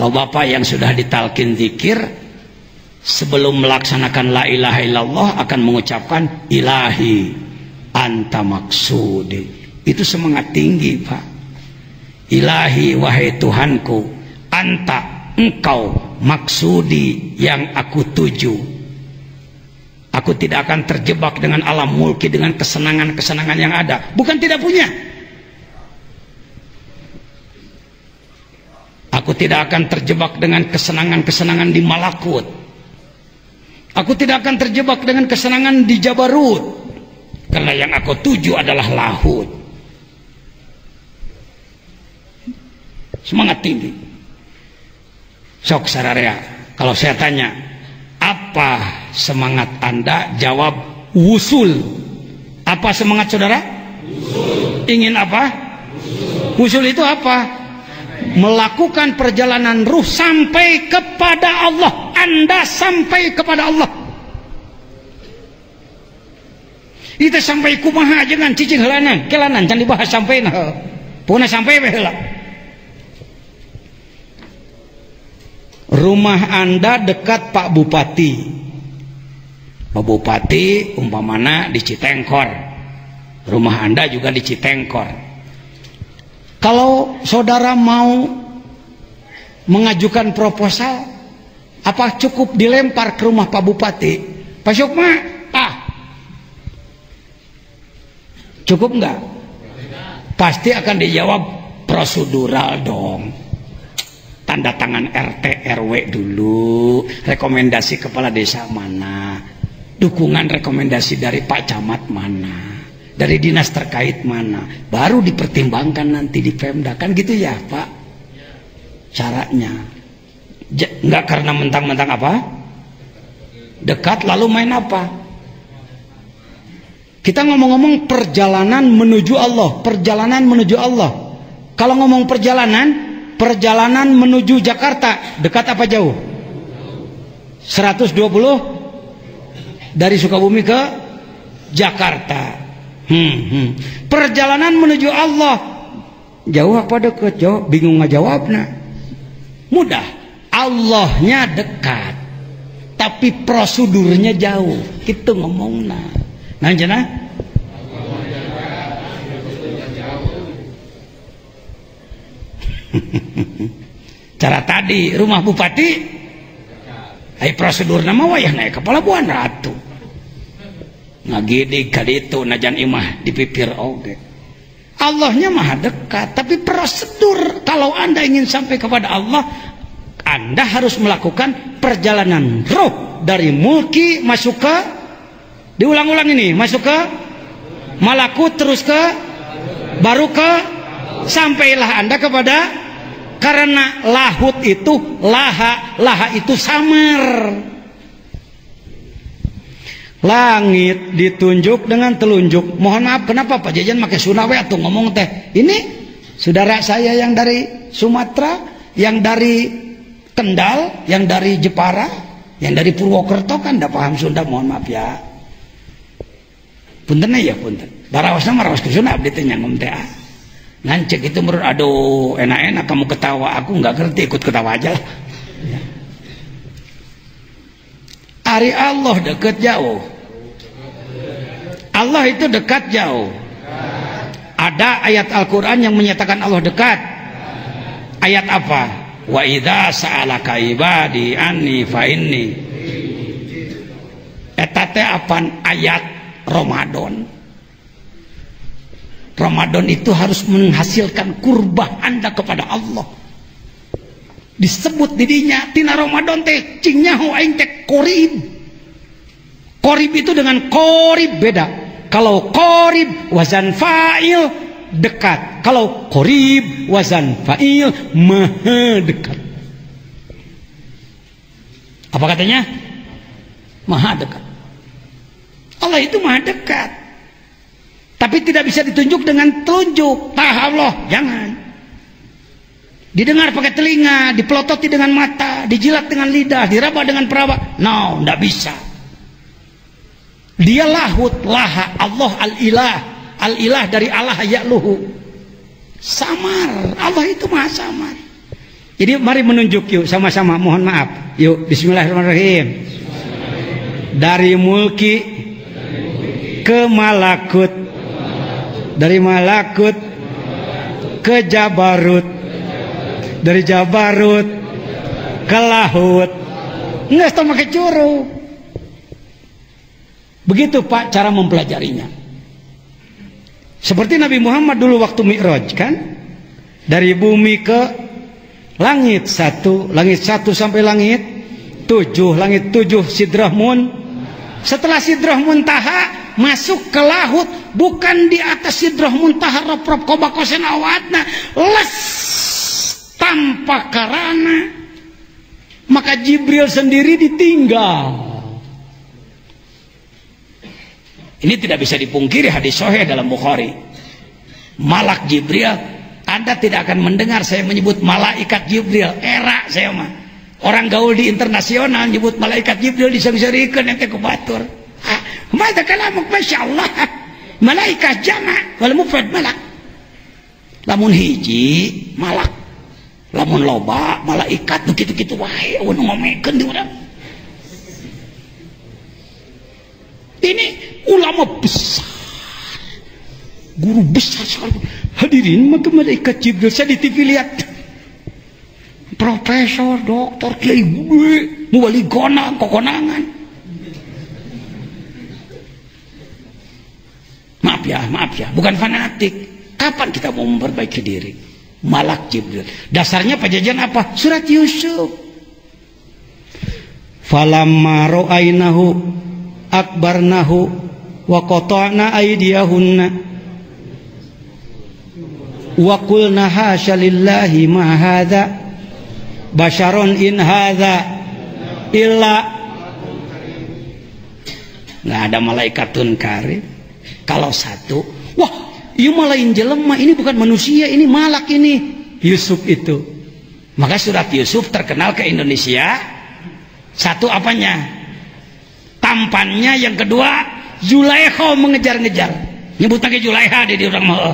Kalau bapak yang sudah ditalkin zikir, sebelum melaksanakan la ilaha illallah akan mengucapkan ilahi anta maksudi. Itu semangat tinggi, Pak. Ilahi, wahai Tuhanku, anta, engkau, maksudi, yang aku tuju. Aku tidak akan terjebak dengan alam mulki, dengan kesenangan-kesenangan yang ada. Bukan tidak punya. Aku tidak akan terjebak dengan kesenangan-kesenangan di malakut. Aku tidak akan terjebak dengan kesenangan di Jabarut. Karena yang aku tuju adalah lahut. Semangat tinggi. Sok sararea, kalau saya tanya, apa semangat Anda? Jawab wusul. Apa semangat saudara? Wusul. Ingin apa? Wusul itu apa? Melakukan perjalanan ruh sampai kepada Allah. Anda sampai kepada Allah. Itu sampai kumaha jangan cicing helanan, kelanan jangan dibahas sampai nah. Pokoknya sampai heula. Rumah Anda dekat Pak Bupati. Pak Bupati umpamana di Citengkor. Rumah Anda juga di Citengkor. Kalau saudara mau mengajukan proposal, apa cukup dilempar ke rumah Pak Bupati? Pak Syukma, cukup enggak? Pasti akan dijawab prosedural dong. Tanda tangan RT RW dulu, rekomendasi kepala desa mana, dukungan rekomendasi dari Pak Camat mana, dari dinas terkait mana, baru dipertimbangkan nanti di Pemda, kan gitu ya Pak caranya. Enggak karena mentang-mentang apa dekat lalu main apa. Kita ngomong-ngomong perjalanan menuju Allah, perjalanan menuju Allah. Kalau ngomong perjalanan menuju Jakarta, dekat apa jauh? 120 dari Sukabumi ke Jakarta. Perjalanan menuju Allah jauh apa dekat? Jauh, bingung ngajawabna. Mudah, Allahnya dekat, tapi prosedurnya jauh. Gitu ngomongna. Nah, jana? Cara tadi rumah bupati, prosedur nama wayah naik ke Pelabuhan Ratu. Ngagidi kaditu najan imah dipipir oge. Allahnya maha dekat, tapi prosedur kalau Anda ingin sampai kepada Allah, Anda harus melakukan perjalanan ruh dari mulki masuk ke, diulang-ulang ini, masuk ke malakut, terus ke baru ke, sampailah Anda kepada, karena lahut itu laha itu samar. Langit ditunjuk dengan telunjuk. Mohon maaf, kenapa Pak Jajan pakai Sunawe atau ngomong teh? Ini saudara saya yang dari Sumatera, yang dari Kendal, yang dari Jepara, yang dari Purwokerto kan tidak paham Sunda, mohon maaf ya. Punten ya punten. Barawasna marawas ke Sunda abdi teh nyangom teh. Ngancek itu menurut, aduh enak-enak kamu ketawa, aku nggak ngerti, ikut ketawa aja lah. Ari Allah dekat jauh. Allah itu dekat jauh. Ada ayat Al-Quran yang menyatakan Allah dekat. Ayat apa? Wa idza sa'alaka ibadi anni fa inni. Eta teh apan ayat Ramadan. Ramadan itu harus menghasilkan kurbah Anda kepada Allah. Disebut didinya tina Ramadan teh cing nyaho aing teh qorib. Qorib itu dengan qorib beda. Kalau qorib wazan fa'il dekat. Kalau qorib wazan fa'il maha dekat. Apa katanya? Maha dekat. Allah itu maha dekat. Tapi tidak bisa ditunjuk dengan telunjuk. Allah, jangan. Didengar pakai telinga, dipelototi dengan mata, dijilat dengan lidah, diraba dengan peraba. No, tidak bisa. Dia lahut, laha, Allah al-ilah. Al-ilah dari Allah ya'luhu. Samar. Allah itu maha samar. Jadi mari menunjuk yuk sama-sama, mohon maaf. Yuk, bismillahirrahmanirrahim. Dari mulki ke malakut, dari malakut ke jabarut, dari jabarut ke lahut. Nggak sama pakai curug. Begitu Pak cara mempelajarinya. Seperti Nabi Muhammad dulu waktu Mi'raj kan, dari bumi ke langit satu sampai langit 7 Sidrah setelah Sidrah Muntaha masuk ke lahut, bukan di atas Sidrah Muntaha rop-rop kobakosen awatna les tanpa karana, maka Jibril sendiri ditinggal. Ini tidak bisa dipungkiri, hadis sahih dalam Bukhari. Malak Jibril, Anda tidak akan mendengar saya menyebut malaikat Jibril. Era saya mah orang gaul di internasional nyebut malaikat Jibril disengserikan ente ku batur. Mada kalamak masyaallah. Malaikat jama' wal mufrad malak. Lamun hiji malak, lamun loba malaikat begitu-gitu wae anu ngomekeun di urang. Ini ulama besar, guru besar sekali. Hadirin, maka malaikat Jibril saya di TV lihat, profesor, dokter, kiai gue, muwali kokonangan. Maaf ya, bukan fanatik. Kapan kita mau memperbaiki diri? Malak Jibril. Dasarnya pajajan apa? Surat Yusuf. Falamma ra'ainahu akbarnahu wa qata'na aydiyahunna wa qulna hasya lillahi ma hadza basyaron in hadza illa. Nggak ada malaikatun karim. Kalau satu, wah iya malain jelema, ini bukan manusia, ini malak, ini Yusuf itu. Maka surat Yusuf terkenal ke Indonesia. Satu apanya? Tampannya. Yang kedua Zulaikha mengejar-ngejar, nyebut lagi Zulaikha di orang mau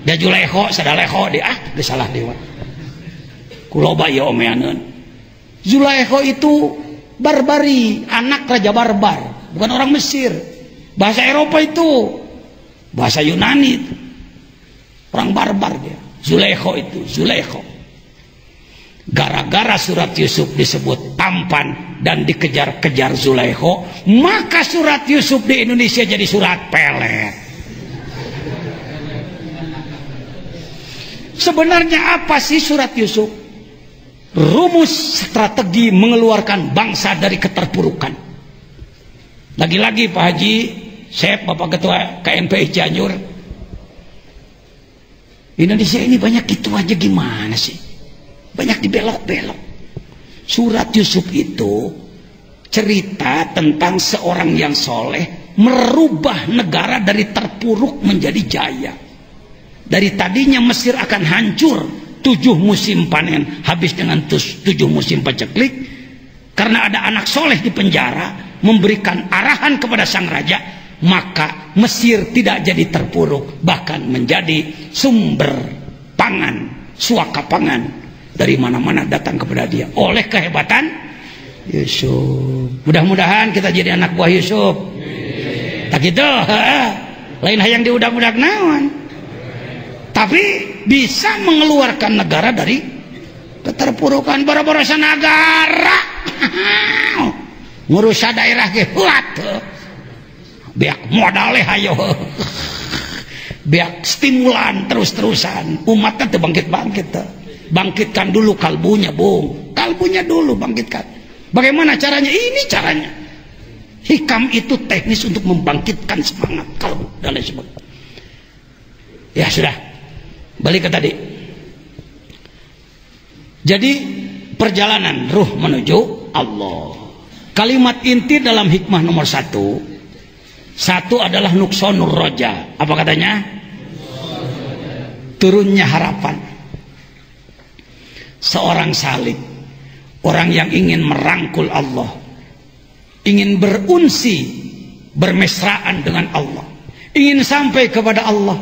dia Zulaikha sadaleho dia dia salah dewa kuloba ya omeaneun. Zulaikha itu barbari, anak raja barbar, bukan orang Mesir. Bahasa Eropa itu bahasa Yunani itu. Orang barbar dia. Zulaikha itu, Zulaikha. Gara-gara surat Yusuf disebut tampan dan dikejar-kejar Zulaikha, maka surat Yusuf di Indonesia jadi surat pelet. Sebenarnya apa sih surat Yusuf? Rumus strategi mengeluarkan bangsa dari keterpurukan. Lagi-lagi Pak Haji Syekh, Bapak Ketua KNPI Cianjur, Indonesia ini banyak gitu aja, gimana sih? Banyak dibelok-belok. Surat Yusuf itu cerita tentang seorang yang soleh merubah negara dari terpuruk menjadi jaya. Dari tadinya Mesir akan hancur 7 musim panen, habis dengan 7 musim paceklik, karena ada anak soleh di penjara memberikan arahan kepada sang raja, maka Mesir tidak jadi terpuruk, bahkan menjadi sumber pangan, suaka pangan dari mana-mana datang kepada dia oleh kehebatan Yusuf. Mudah-mudahan kita jadi anak buah Yusuf. Tak gitu, lain hayang diudak-udak naon, tapi bisa mengeluarkan negara dari keterpurukan. Bara-barasan negara ngurus daerah ge beak modalnya hayo beak stimulan terus-terusan umatnya tuh bangkit-bangkit tuh. Bangkitkan dulu kalbunya, Bung, kalbunya dulu bangkitkan. Bagaimana caranya? Ini caranya. Hikam itu teknis untuk membangkitkan semangat kalbu dan lain sebagainya. Ya sudah, balik ke tadi. Jadi perjalanan ruh menuju Allah. Kalimat inti dalam hikmah nomor 1 adalah nuksonur roja. Apa katanya? Turunnya harapan. Seorang salik, orang yang ingin merangkul Allah, ingin berunsi, bermesraan dengan Allah, ingin sampai kepada Allah,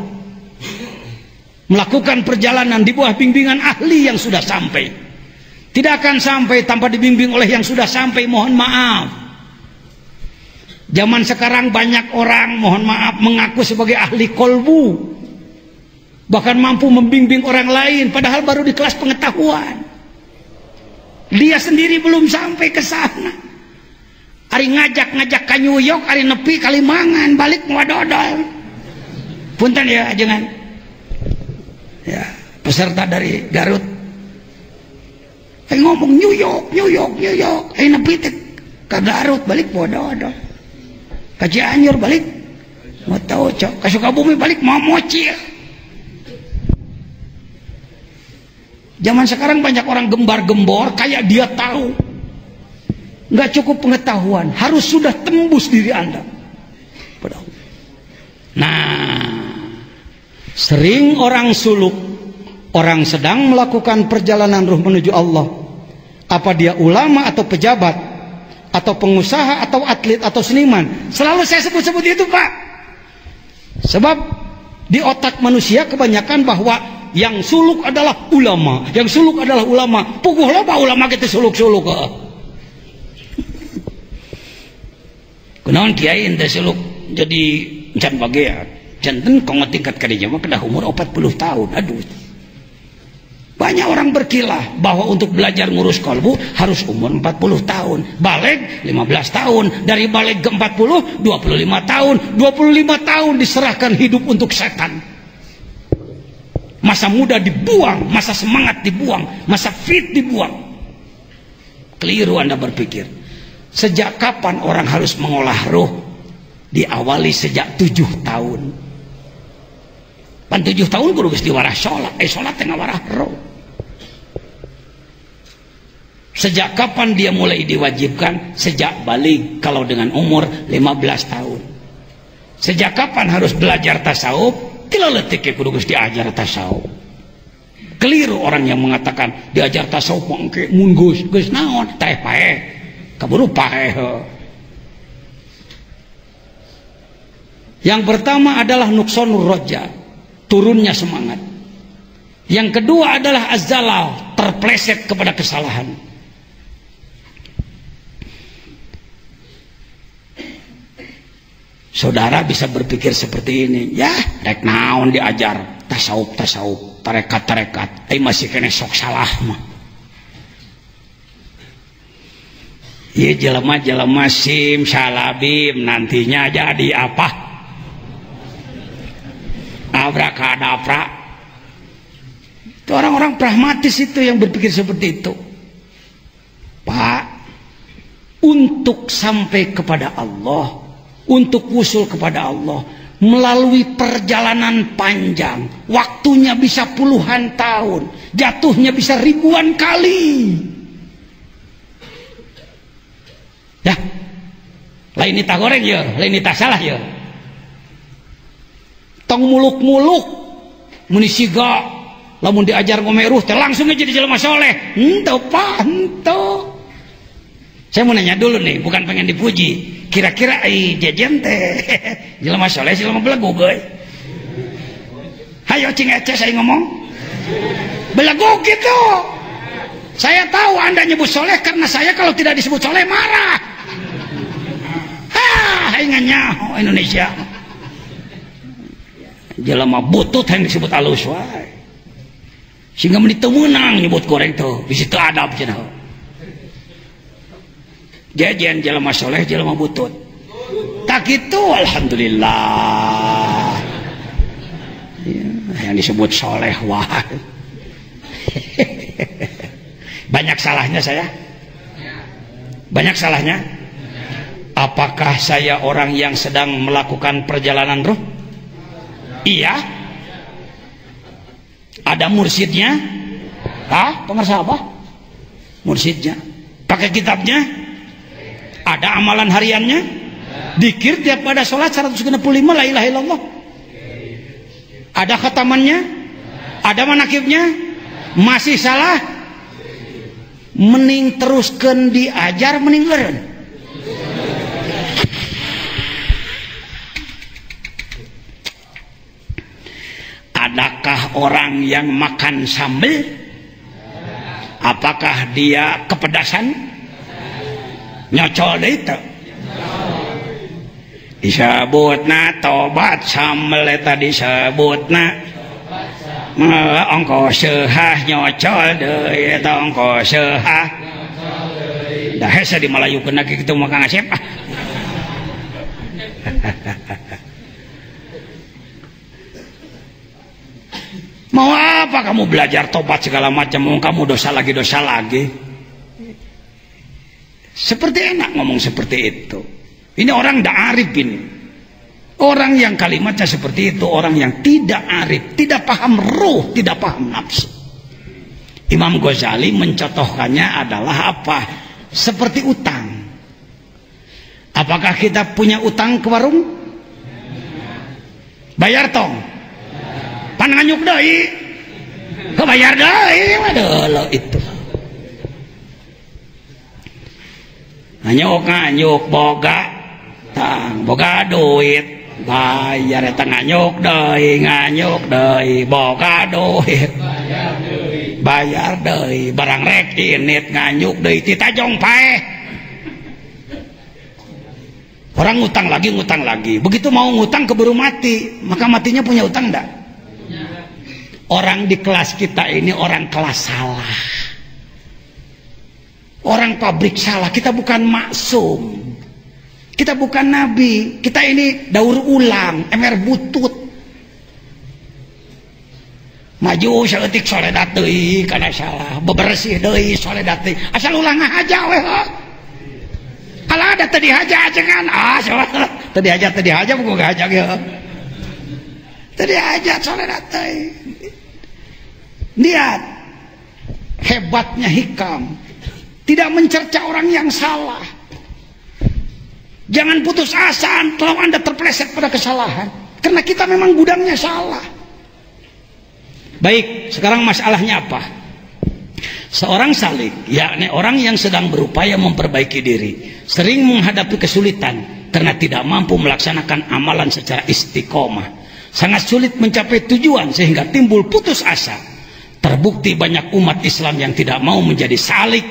melakukan perjalanan di bawah bimbingan ahli yang sudah sampai, Tidak akan sampai tanpa dibimbing oleh yang sudah sampai, mohon maaf. Zaman sekarang banyak orang, mohon maaf, mengaku sebagai ahli kolbu, bahkan mampu membimbing orang lain, padahal baru di kelas pengetahuan. Dia sendiri belum sampai ke sana. Ari ngajak ke New York, ari nepi Kalimangan, balik ngadodol. Punten ya ajengan. Ya, peserta dari Garut. Ngomong New York. Nepi ke Garut, balik bododol. Ke Cianjur balik mau tahu cok. Ke Sukabumi balik mau mocil. Zaman sekarang banyak orang gembar-gembor kayak dia tahu. Nggak cukup pengetahuan, harus sudah tembus diri Anda. Nah, sering orang suluk, orang sedang melakukan perjalanan ruh menuju Allah. Apa dia ulama atau pejabat, atau pengusaha, atau atlet, atau seniman. Selalu saya sebut-sebut itu, Pak. Sebab di otak manusia kebanyakan bahwa yang suluk adalah ulama, yang suluk adalah ulama. Puguh loba ulama kita suluk-suluk. Kunaon kiai ente suluk jadi can bagean. Janten kau tingkat kadinya mah kedah umur 40 tahun. Aduh. Banyak orang berkilah bahwa untuk belajar ngurus kolbu harus umur 40 tahun. Baleg 15 tahun. Dari baleg ke 40, 25 tahun. 25 tahun diserahkan hidup untuk setan. Masa muda dibuang, masa semangat dibuang, masa fit dibuang. Keliru Anda berpikir. Sejak kapan orang harus mengolah roh? Diawali sejak 7 tahun. Pan 7 tahun kudu geus diwarah salat. Salat teh ngawarah roh. Sejak kapan dia mulai diwajibkan? Sejak balik, kalau dengan umur 15 tahun. Sejak kapan harus belajar tasawuf? Tila letik kudu geus diajar tasawuf. Keliru orang yang mengatakan diajar tasawuf mangke mun geus naon teh paeh. Kaburu paeh. Yang pertama adalah nuksonur roja, turunnya semangat. Yang kedua adalah azzalal, terpleset kepada kesalahan. Saudara bisa berpikir seperti ini, ya rek naon diajar tasawuf, tarekat, masih kena sok salah mah. Ya jelema sim salabim nantinya jadi apa? Abrakadabra. Itu orang-orang pragmatis itu yang berpikir seperti itu. Pak, untuk sampai kepada Allah, untuk usul kepada Allah melalui perjalanan panjang, waktunya bisa puluhan tahun, jatuhnya bisa ribuan kali. Ya, lain nita goreng ya, lain nita salah ya. Tong muluk-muluk, munisiga, lamun diajar ngomeruh, teh langsung aja jadi jelema soleh. Ento Pak, ento. Saya mau nanya dulu nih, bukan pengen dipuji. Kira-kira jajan teh jelema soleh, jelema belagu guys. Hayo cing ece saya ngomong. Belagu gitu. Saya tahu Anda nyebut soleh karena saya kalau tidak disebut soleh marah. Ingatnya Indonesia jelema butut yang disebut alus wae. Sehingga menit menang nyebut goreng tuh, di situ adab cenah. Jajan jelema soleh, jelema butut. Tak gitu alhamdulillah. Ya, yang disebut soleh wae. Banyak salahnya saya? Banyak salahnya? Apakah saya orang yang sedang melakukan perjalanan roh? Iya. Ada mursyidnya? Pengersa apa? Mursyidnya. Pakai kitabnya? Ada amalan hariannya? Dikir tiap pada sholat 165 la ilaha illallah. Ada khatamannya? Ada manakibnya? Masih salah? Mending teruskan diajar, mending eureun. Adakah orang yang makan sambal? Apakah dia kepedasan? Nyocol deui teu? Disebutna tobat sambel eta disebutna ongko seuhah nyocol deui eta ongko seuhah. Dah hese di Malayukeun lagi kitu mah Kang Asep. Mau apa kamu belajar tobat segala macam, kamu dosa lagi seperti enak ngomong seperti itu. Ini orang tidak arif ini. Orang yang kalimatnya seperti itu orang yang tidak arif, tidak paham ruh, tidak paham nafsu. Imam Ghazali mencontohkannya adalah apa? Seperti utang. Apakah kita punya utang ke warung? Bayar tong. Pan nganyuk deui. Kebayar deui mah deuleu itu. Nganyuk boga tang boga duit bayar eta nganyuk deui boga duit bayar deui barang rek init nganyuk deui ti tajong paeh. Orang ngutang lagi begitu mau ngutang keburu mati, maka matinya punya utang enggak? Orang di kelas kita ini orang kelas salah, orang pabrik salah. Kita bukan maksum, kita bukan nabi, kita ini daur ulang, emer butut. Maju saeutik soledat deui kana salah, bebersih deui soledat deui. Asal ulang ngahaja we heuh. Kalau ada tadi haja cengan salah. Tadi haja bukan haja ge heuh. Tadi haja soledat deui. Lihat hebatnya hikam, tidak mencerca orang yang salah. Jangan putus asa kalau Anda terpeleset pada kesalahan, karena kita memang gudangnya salah. Baik, sekarang masalahnya apa? Seorang salik, yakni orang yang sedang berupaya memperbaiki diri, sering menghadapi kesulitan karena tidak mampu melaksanakan amalan secara istiqomah. Sangat sulit mencapai tujuan sehingga timbul putus asa. Terbukti banyak umat Islam yang tidak mau menjadi salik.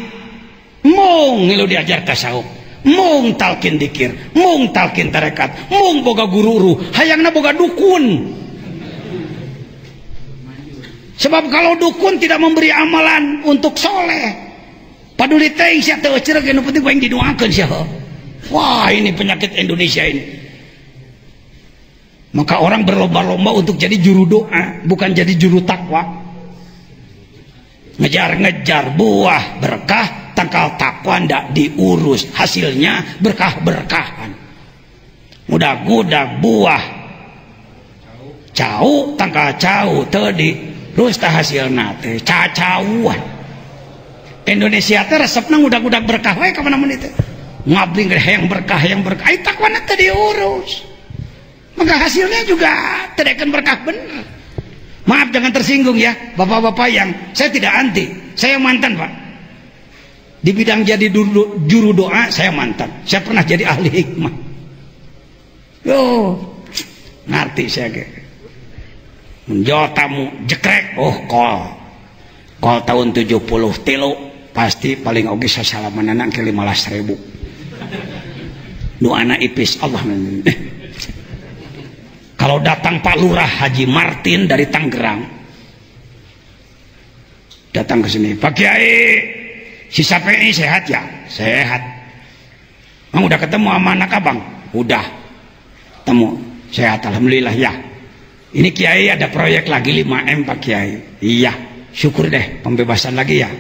Mung ngilu diajar tasawuf, mung talkin dikir, mung talkin tarekat, mung boga guru hayangna boga dukun. Sebab kalau dukun tidak memberi amalan untuk soleh, paduli teh sia teu ceureuh nu penting bae didoakeun sia. Wah, ini penyakit Indonesia ini. Maka orang berlomba-lomba untuk jadi juru doa, bukan jadi juru takwa. Ngejar-ngejar buah berkah, tangkal takwa ndak diurus, hasilnya berkah-berkahan. Mudah-mudah buah cau, tangkal cau teu diurus tah hasilna teh cacauan. Indonesia teh resepna udag-udag berkah we ka mana-mana teh. Ngabling hayang berkah, ai takwana teu diurus. Maka hasilnya juga tidak berkah benar. Maaf jangan tersinggung ya bapak-bapak yang saya tidak anti, saya mantan Pak di bidang jadi juru doa. Saya mantan, saya pernah jadi ahli hikmah. Yo ngerti saya ge menjawab tamu jekrek kol tahun 73 pasti paling oge sasalamanana ke 15.000 nu anak ipis Allah. Kalau datang Pak Lurah Haji Martin dari Tangerang datang ke sini, Pak Kiai si Sapi sehat ya? Sehat. Mang udah ketemu sama anak abang? Udah ketemu, sehat alhamdulillah ya. Ini Kiai ada proyek lagi 5M Pak Kiai. Iya, syukur deh pembebasan lagi ya.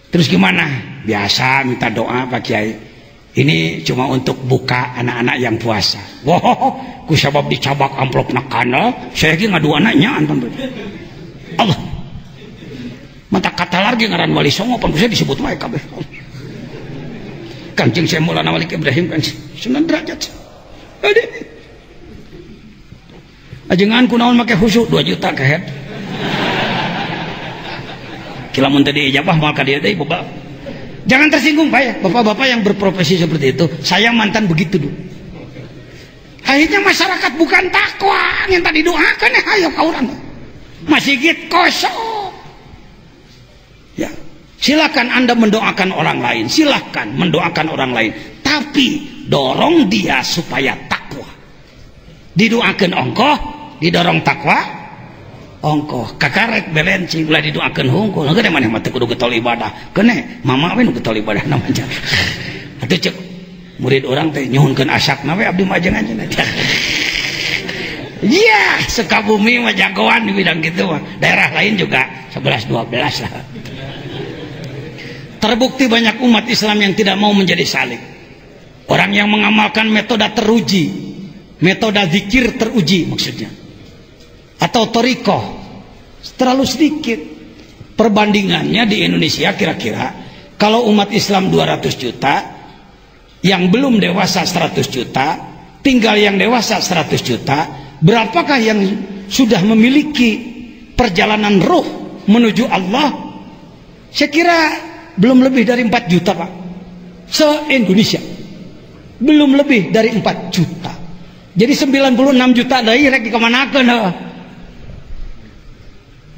Terus gimana? Biasa minta doa Pak Kiai. Ini cuma untuk buka anak-anak yang puasa. Wow, ku sabab dicabak amplop nakana, saya lagi ngadu anaknya Allah. Mata kata lagi ngaran Wali Songo pan saya disebut wae kabeh. Kanjeng saya Maulana Wali Ibrahim kan 9 derajat. Ade. Ajengan kunaon make khusyuk 2 juta ka head. Kila mun teh diijabah moal ka dieu deui bapak. Jangan tersinggung Pak ya, bapak-bapak yang berprofesi seperti itu. Saya mantan begitu dulu. Akhirnya masyarakat bukan takwa yang tadi doakan ya, ayo kau orang masjid kosong ya. Silakan Anda mendoakan orang lain, silakan mendoakan orang lain, tapi dorong dia supaya takwa. Didoakan ongkoh, didorong takwa, ongkoh. Kakarek belencing ulah didoakan hungkul. Nggak ada mana mati kudu getol ibadah. Kene, mama we nu getol ibadah namanya. Atuh cek murid orang teh nyuhunkeun asakna we abdi majeng aja. Iya, Sekabumi mah jagoan di bidang gitu mah. Daerah lain juga 11-12 lah. Terbukti banyak umat Islam yang tidak mau menjadi salik. Orang yang mengamalkan metode teruji, metode zikir teruji maksudnya, atau torikoh, terlalu sedikit. Perbandingannya di Indonesia kira-kira kalau umat Islam 200 juta, yang belum dewasa 100 juta, tinggal yang dewasa 100 juta, berapakah yang sudah memiliki perjalanan ruh menuju Allah? Saya kira belum lebih dari 4 juta Pak, se-Indonesia belum lebih dari 4 juta. Jadi 96 juta dari rek dikemanakan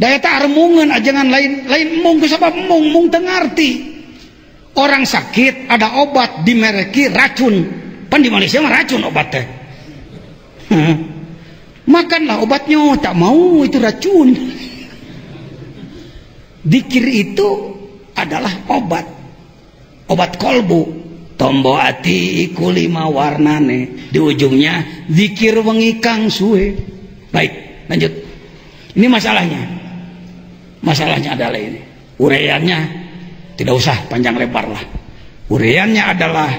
daya tak remungan ajangan lain mung sabab mung tengarti. Orang sakit ada obat dimereki racun, pan di Malaysia mah racun obatnya. Makanlah obatnya, tak mau itu racun. Dikir itu adalah obat kolbu, tombo ati iku 5 warnane, di ujungnya zikir wengi kang suwe. Baik, lanjut. Ini masalahnya adalah ini, uraiannya tidak usah panjang lebar lah. Uraiannya adalah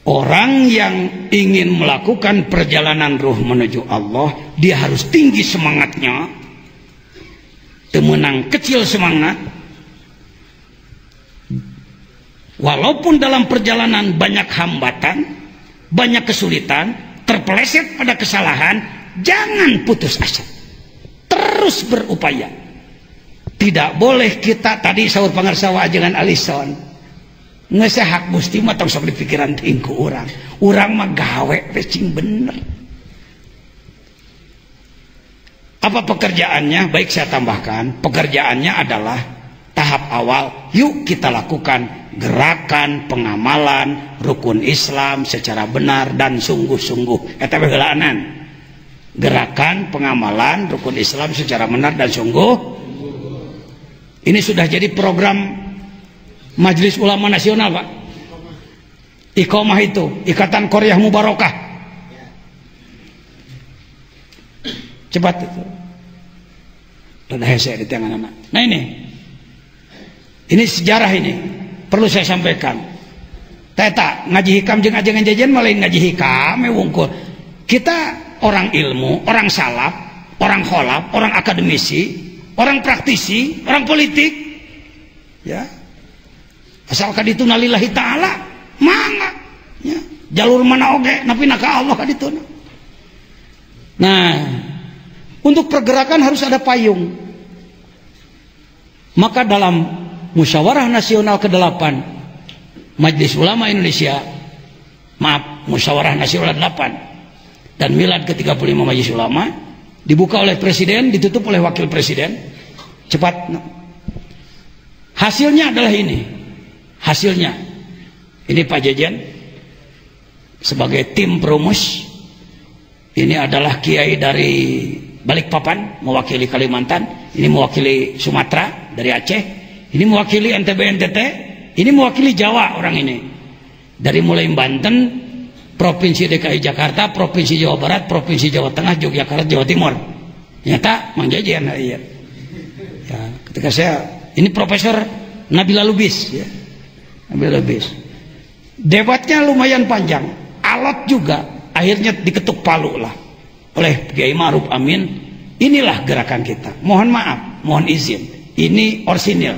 orang yang ingin melakukan perjalanan ruh menuju Allah, dia harus tinggi semangatnya, temenang kecil semangat. Walaupun dalam perjalanan banyak hambatan, banyak kesulitan, terpeleset pada kesalahan, jangan putus asa, terus berupaya. Tidak boleh kita, tadi sahur pangarsawa ajangan alison, ngesehak gusti mah tong sok dipikiran tingku orang mah gawe recing bener. Apa pekerjaannya? Baik, saya tambahkan, pekerjaannya adalah tahap awal, yuk kita lakukan gerakan pengamalan rukun Islam secara benar dan sungguh-sungguh. Eta heulaanan. Gerakan pengamalan rukun Islam secara benar dan sungguh. Ini sudah jadi program Majelis Ulama Nasional, Pak. Iqomah itu, Ikatan Korea Mubarakah. Cepat itu. Udah hese di tangan anak. Nah ini sejarah ini perlu saya sampaikan. Teta ngaji hikam jeung ajengan jajan malain ngaji hikam wungkul. Kita orang ilmu, orang salaf, orang kholaf, orang akademisi, orang praktisi, orang politik, ya. Asalkan itu nalillahi ta'ala, mangga, ya. Jalur mana oge, napi naka Allah kaditu. Nah, untuk pergerakan harus ada payung. Maka dalam Musyawarah Nasional ke-8 Majelis Ulama Indonesia, Musyawarah Nasional 8 dan Milad ke-35 Majelis Ulama, dibuka oleh Presiden, ditutup oleh Wakil Presiden. Cepat. Hasilnya adalah ini. Hasilnya ini Pak Jejen sebagai tim perumus. Ini adalah kiai dari Balikpapan mewakili Kalimantan, ini mewakili Sumatera dari Aceh, ini mewakili NTB NTT, ini mewakili Jawa orang ini. Dari mulai Banten, Provinsi DKI Jakarta, Provinsi Jawa Barat, Provinsi Jawa Tengah, Yogyakarta, Jawa Timur. Nyata Mang Jejen ya. Ya, ketika saya ini Profesor Nabila Lubis ya. Nabila Lubis. Debatnya lumayan panjang, alot juga, akhirnya diketuk palu lah oleh Kiai Ma'ruf Amin. Inilah gerakan kita. Mohon maaf, mohon izin. Ini orsinil.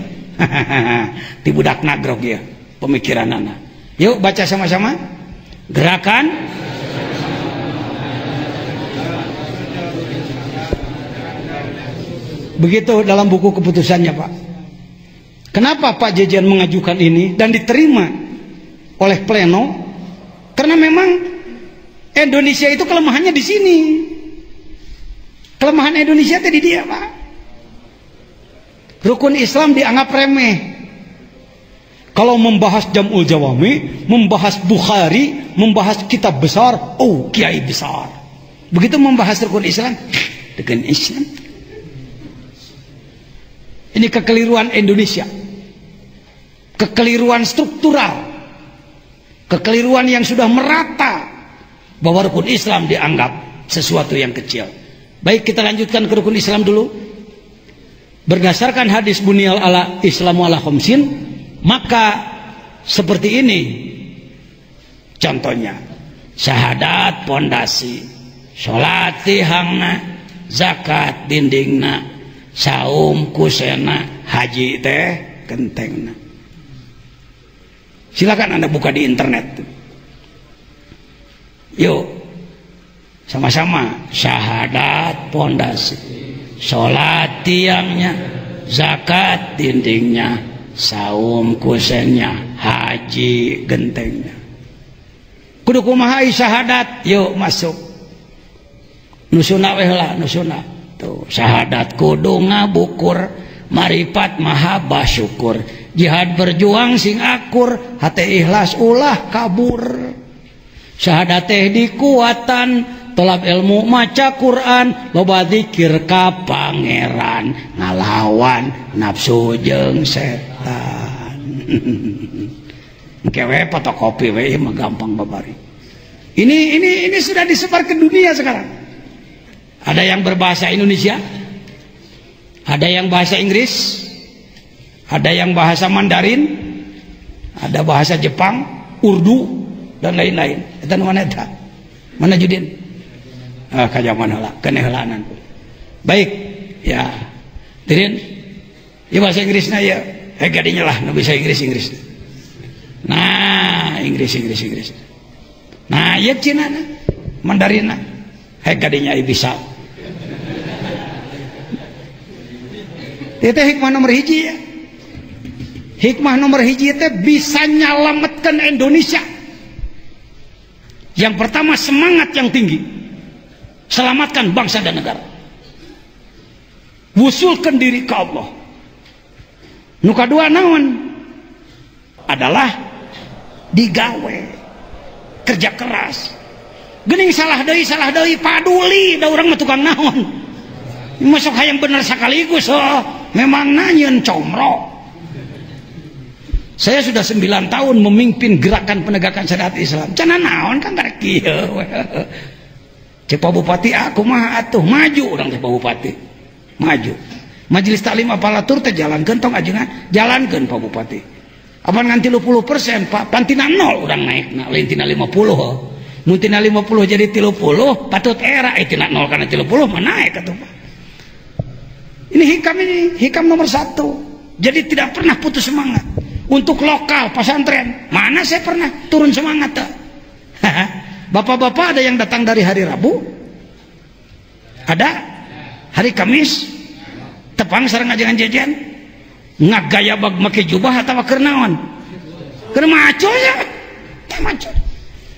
Di budak nagrog ya, pemikiran anak. Yuk baca sama-sama. Gerakan begitu dalam buku keputusannya, Pak. Kenapa Pak Jejen mengajukan ini dan diterima oleh pleno? Karena memang Indonesia itu kelemahannya di sini. Kelemahan Indonesia tadi dia, Pak. Rukun Islam dianggap remeh. Kalau membahas Jam'ul Jawami, membahas Bukhari, membahas kitab besar, oh kiai besar. Begitu membahas rukun Islam, dengan Islam. Ini kekeliruan Indonesia. Kekeliruan struktural. Kekeliruan yang sudah merata bahwa rukun Islam dianggap sesuatu yang kecil. Baik, kita lanjutkan ke rukun Islam dulu. Berdasarkan hadis bunyal ala Islamu ala khamsin, maka seperti ini contohnya: syahadat pondasi, salat tihangna, zakat dindingna, saum kusena, haji teh gentengna. Silakan Anda buka di internet. Yuk, sama-sama: syahadat pondasi, salat tiangnya, zakat dindingnya, saum kusennya, haji gentengnya. Kudu kumaha syahadat? Yuk masuk. Nusuna weh lah, nusuna. Tuh, syahadat kudu ngabukur, marifat mahabah syukur, jihad berjuang sing akur, hati ikhlas ulah kabur. Syahadat teh dikuatan, tolab ilmu maca Quran, loba zikir ka pangeran, ngalawan nafsu jeung setan. Kewe fotokopi we mah gampang babari. Ini sudah disebar ke dunia sekarang. Ada yang berbahasa Indonesia, ada yang bahasa Inggris, ada yang bahasa Mandarin, ada bahasa Jepang, Urdu dan lain-lain. Eta nu mana eta? Mana Judin? Kajaman heula, keneh heulaanan. Baik, ya. Dirin, ya bahasa Inggrisna ya. Gadinya lah nu bisa Inggris. Nah, Inggris. Nah, ya Cina na, Mandarin na. Gadinya bisa. Itu hikmah nomor hiji ya. Hikmah nomor hiji itu bisa nyelamatkan Indonesia. Yang pertama, semangat yang tinggi, selamatkan bangsa dan negara, wusulkan diri ke Allah. Nu kadua naon? Adalah digawe, kerja keras. Gening salah deui paduli, da urang mah tukang naon. Masuk hayang bener sekaligus, memang nanyeun comro. Saya sudah 9 tahun memimpin gerakan penegakan syariat Islam. Cenah naon kan karek kieu. Cek Pak Bupati aku mah atuh maju urang teh Pak Bupati. Maju. Majelis taklim apalatur teh jalankeun tong ajengan, jalankeun Pak Bupati. Apan ngan 30% Pak, pantina 0 urang naikna, lain tina 50. Mun tina 50 jadi 30, patut era tina 0 kana 30 mah naik atuh Pak. Ini hikam nomor 1. Jadi tidak pernah putus semangat. Untuk lokal pesantren, mana saya pernah turun semangat tak? Bapak-bapak ada yang datang dari hari Rabu, ada hari Kamis, tepang sareng ajangan jajan, ngagaya bag make jubah atau keur naon? Keur maco ya, teh maco,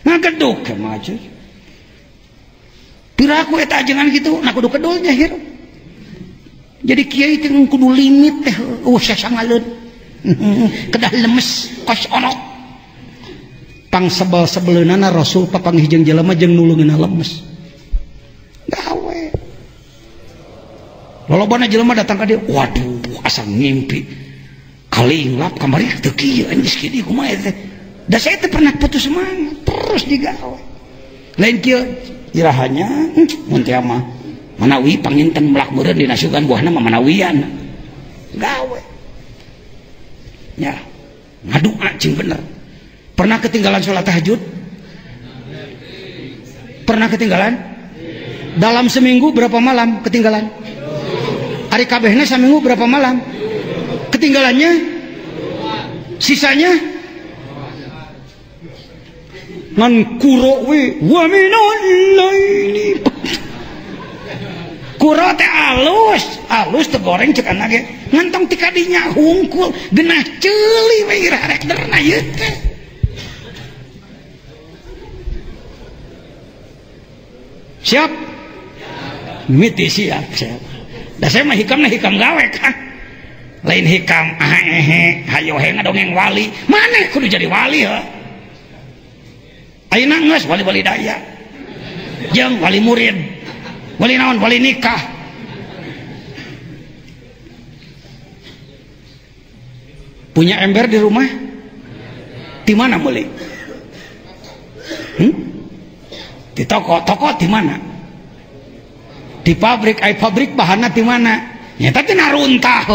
ngageduk ke maco. Piraku eta ajangan gitu, nak kudu kedulnya hirup. Jadi kiai teh kudu limit teh, sasangaleun. Kedah lemes kos orok pang sebel-sebeleunana Rasul papanggih jeung jelema jeung nulungeunna lemes gawe lolobana jelema datang ka dieu, waduh asa ngimpi kalinglap kamari teu kieu anjing kieu kumaha teh. Da saya teh pernah putus semangat terus digawe lain kieu irahanya mun teh mah manawi panginten melak meureun dina sugan buahna mah manawian gawe ya, ngadua cing bener. Pernah ketinggalan sholat tahajud? Pernah ketinggalan? Dalam seminggu berapa malam ketinggalan? Hari kabehna seminggu berapa malam? Ketinggalannya? Sisanya? Ngan kuro we wa minal laili. Kuro teh alus teh goreng cek anak ge ngantong ti kadinya hungkul genah ceuli we irarek derna ieu teh. Siap? Miti siap. Da saya mah hikam gawe kan. lain hikam hayo he ngadongeng wali maneh kudu jadi wali heuh ayeuna geus wali-wali daya jeung wali murid wali naon wali nikah punya ember di rumah di mana beli di toko di mana di pabrik pabrik bahanna di mana nyata teh naruntah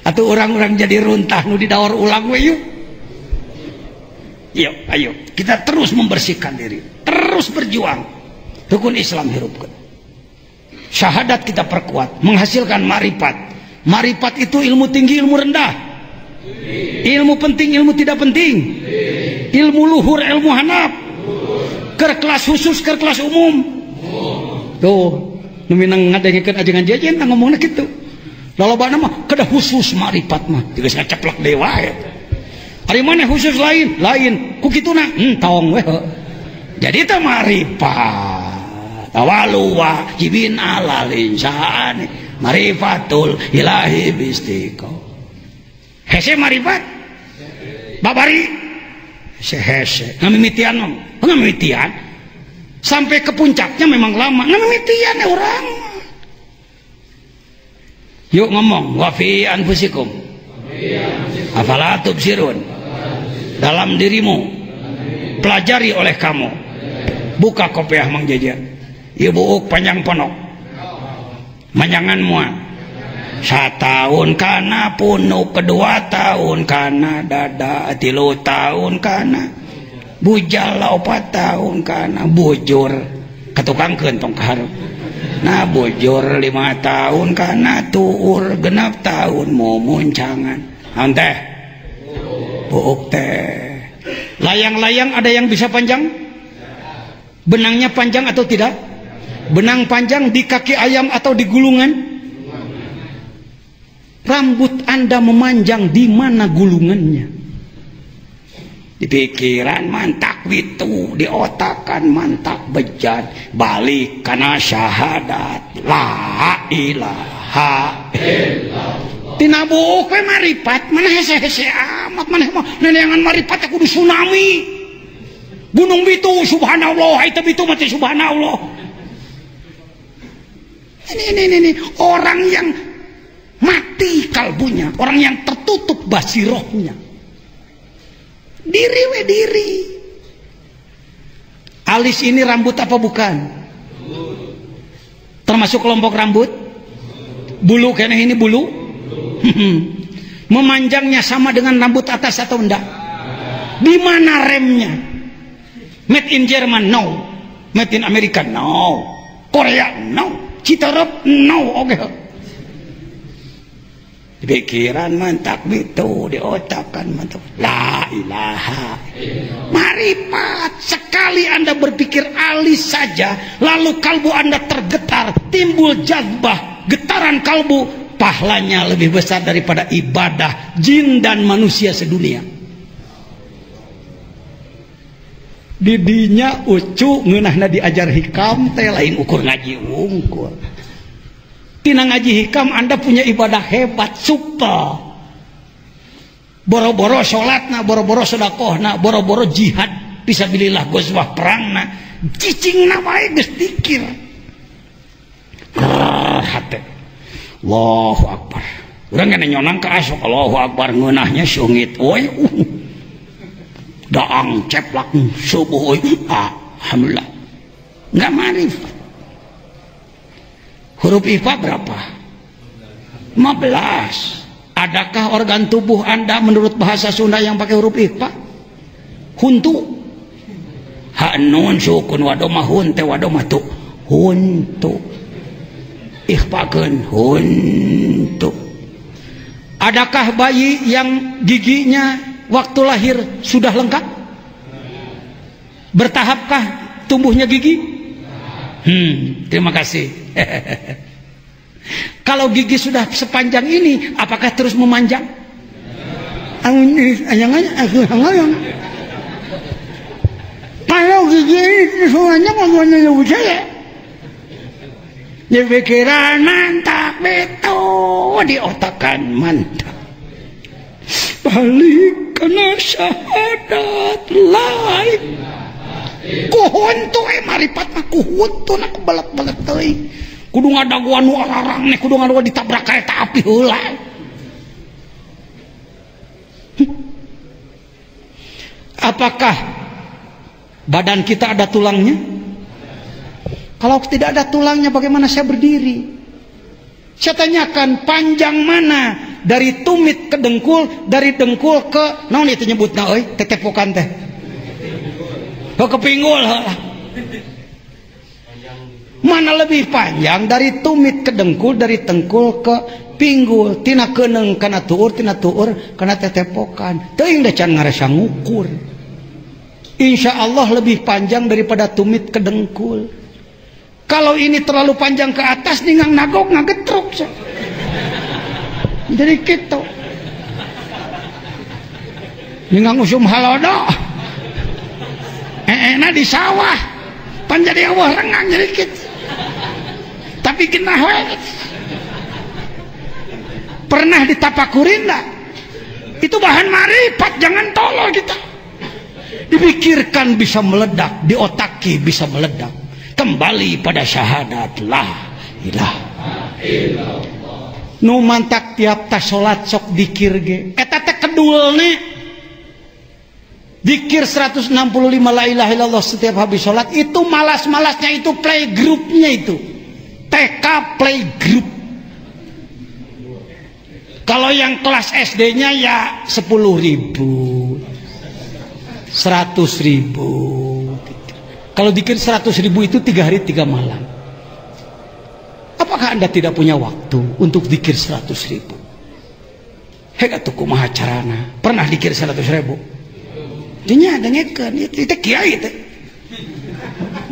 atuh orang-orang jadi runtah nu didaur ulang we yuk ayo kita terus membersihkan diri terus berjuang rukun Islam hirupkeun syahadat kita perkuat menghasilkan marifat itu ilmu tinggi ilmu rendah ilmu penting ilmu tidak penting ilmu luhur ilmu hanap ke kelas khusus ke kelas umum tuh nu minang ngadengkeun ajengan jajan ngomongna kitu lalobana mah kada khusus marifat mah geus ngaceplok deui wae ari maneh khusus lain ku kituna tong we jadi teh marifat tawalu wajibin alal insani marifatul ilahi bistiqo hese marifat babari hese ngamimitian sampai ke puncaknya memang lama ngamimitian orang yuk ngomong wa fi anfusikum afala tubsirun dalam dirimu pelajari oleh kamu buka kopiah Mang Jaja ieu buuk panjang ponok manjangan muat 1 tahun kana punuk 2 tahun kana dada 3 tahun kana bujal 4 tahun kana bujur ketukangkeun tong kaharep nah bujur 5 tahun kana tuur 6 tahun mumuncangan naon teh buuk teh layang-layang ada yang bisa panjang benangnya panjang atau tidak benang panjang di kaki ayam atau di gulungan rambut Anda memanjang di mana gulungannya di pikiran mantak witu di otakan mantak bejat balik kana syahadat la ilaha illallah tina buuk we marifat mana hese-hese amat maneh mah neneangan marifat kudu tsunami gunung bitu subhanallah itu bitu mati subhanallah ini orang yang mati kalbunya orang yang tertutup basirohnya diri we diri alis ini rambut apa bukan termasuk kelompok rambut bulu keneh ini bulu memanjangnya sama dengan rambut atas atau enggak di mana remnya made in Jerman no made in Amerika no Korea no Citarap no oke di pikiran mantak itu di otakan mantap la ilaha marifat sekali Anda berpikir alis saja lalu kalbu Anda tergetar timbul jazbah getaran kalbu pahalanya lebih besar daripada ibadah jin dan manusia sedunia didinya ucu ngeunahna diajar hikam teh lain ukur ngaji wungkul tina ngaji hikam Anda punya ibadah hebat super boro-boro sholatna boro-boro sedekahna boro-boro jihad fisabilillah gozwah perangna cicingna wae geus dikir hate Allahu akbar urang kana nyonang ka asok Allahu akbar ngeunahnya sungit we daang ceplak subuh alhamdulillah enggak marifat huruf IPA berapa? 15. Adakah organ tubuh Anda menurut bahasa Sunda yang pakai huruf IPA? Huntu. Ha nun sukun wadoma hun teh wadoma tu. Huntu. Ikhfakeun huntu. Adakah bayi yang giginya waktu lahir sudah lengkap? Bertahapkah tumbuhnya gigi? Terima kasih. Kalau gigi sudah sepanjang ini, apakah terus memanjang? Kalau gigi ini semuanya ngomongnya lebih saya. Ya pikiran mantap betul. diotakan mantap. Balik kana syahadat lain. Kuhun tuh maripat mah kuhun tuh nak balak-balak teuing. Kudu ngadaguan nu ararang nih, kudu ngadaguan ditabrak kereta api heula. Apakah badan kita ada tulangnya? Kalau tidak ada tulangnya bagaimana saya berdiri? Saya tanyakan panjang mana dari tumit ke dengkul, dari dengkul ke naon itu nyebutna euy, tetepokan teh. Ke pinggul. Mana lebih panjang dari tumit ke dengkul, dari dengkul ke pinggul, tina keuneng kana tuur, tina tuur kana tetepokan. Teuing da can ngarasa ngukur. Insya Allah lebih panjang daripada tumit ke dengkul. Kalau ini terlalu panjang ke atas, ningang nagok ngagetruk. Jadi gitu. Ningang usum halodo. Enak di sawah. Pan jadi awah rengang jadi gitu. Tapi kena we. Pernah ditapakurin enggak? Itu bahan marifat, jangan tolol kita. Dipikirkan bisa meledak, diotaki bisa meledak. Kembali pada syahadat la ilaha illallah. Nu mantak tiap tas salat sok dikir ge. Eta teh kedulne. Dikir 165 la ilaha illallah setiap habis salat itu malas-malasnya itu playgroupnya itu. TK playgroup. Kalau yang kelas SD-nya ya 10.000, 100.000. Kalau dikir 100.000 itu 3 hari 3 malam. Apakah Anda tidak punya waktu untuk dikir 100.000? Hegatu kumaha carana? Pernah dikir 100.000? Dinya dengekeun itu kiai teh.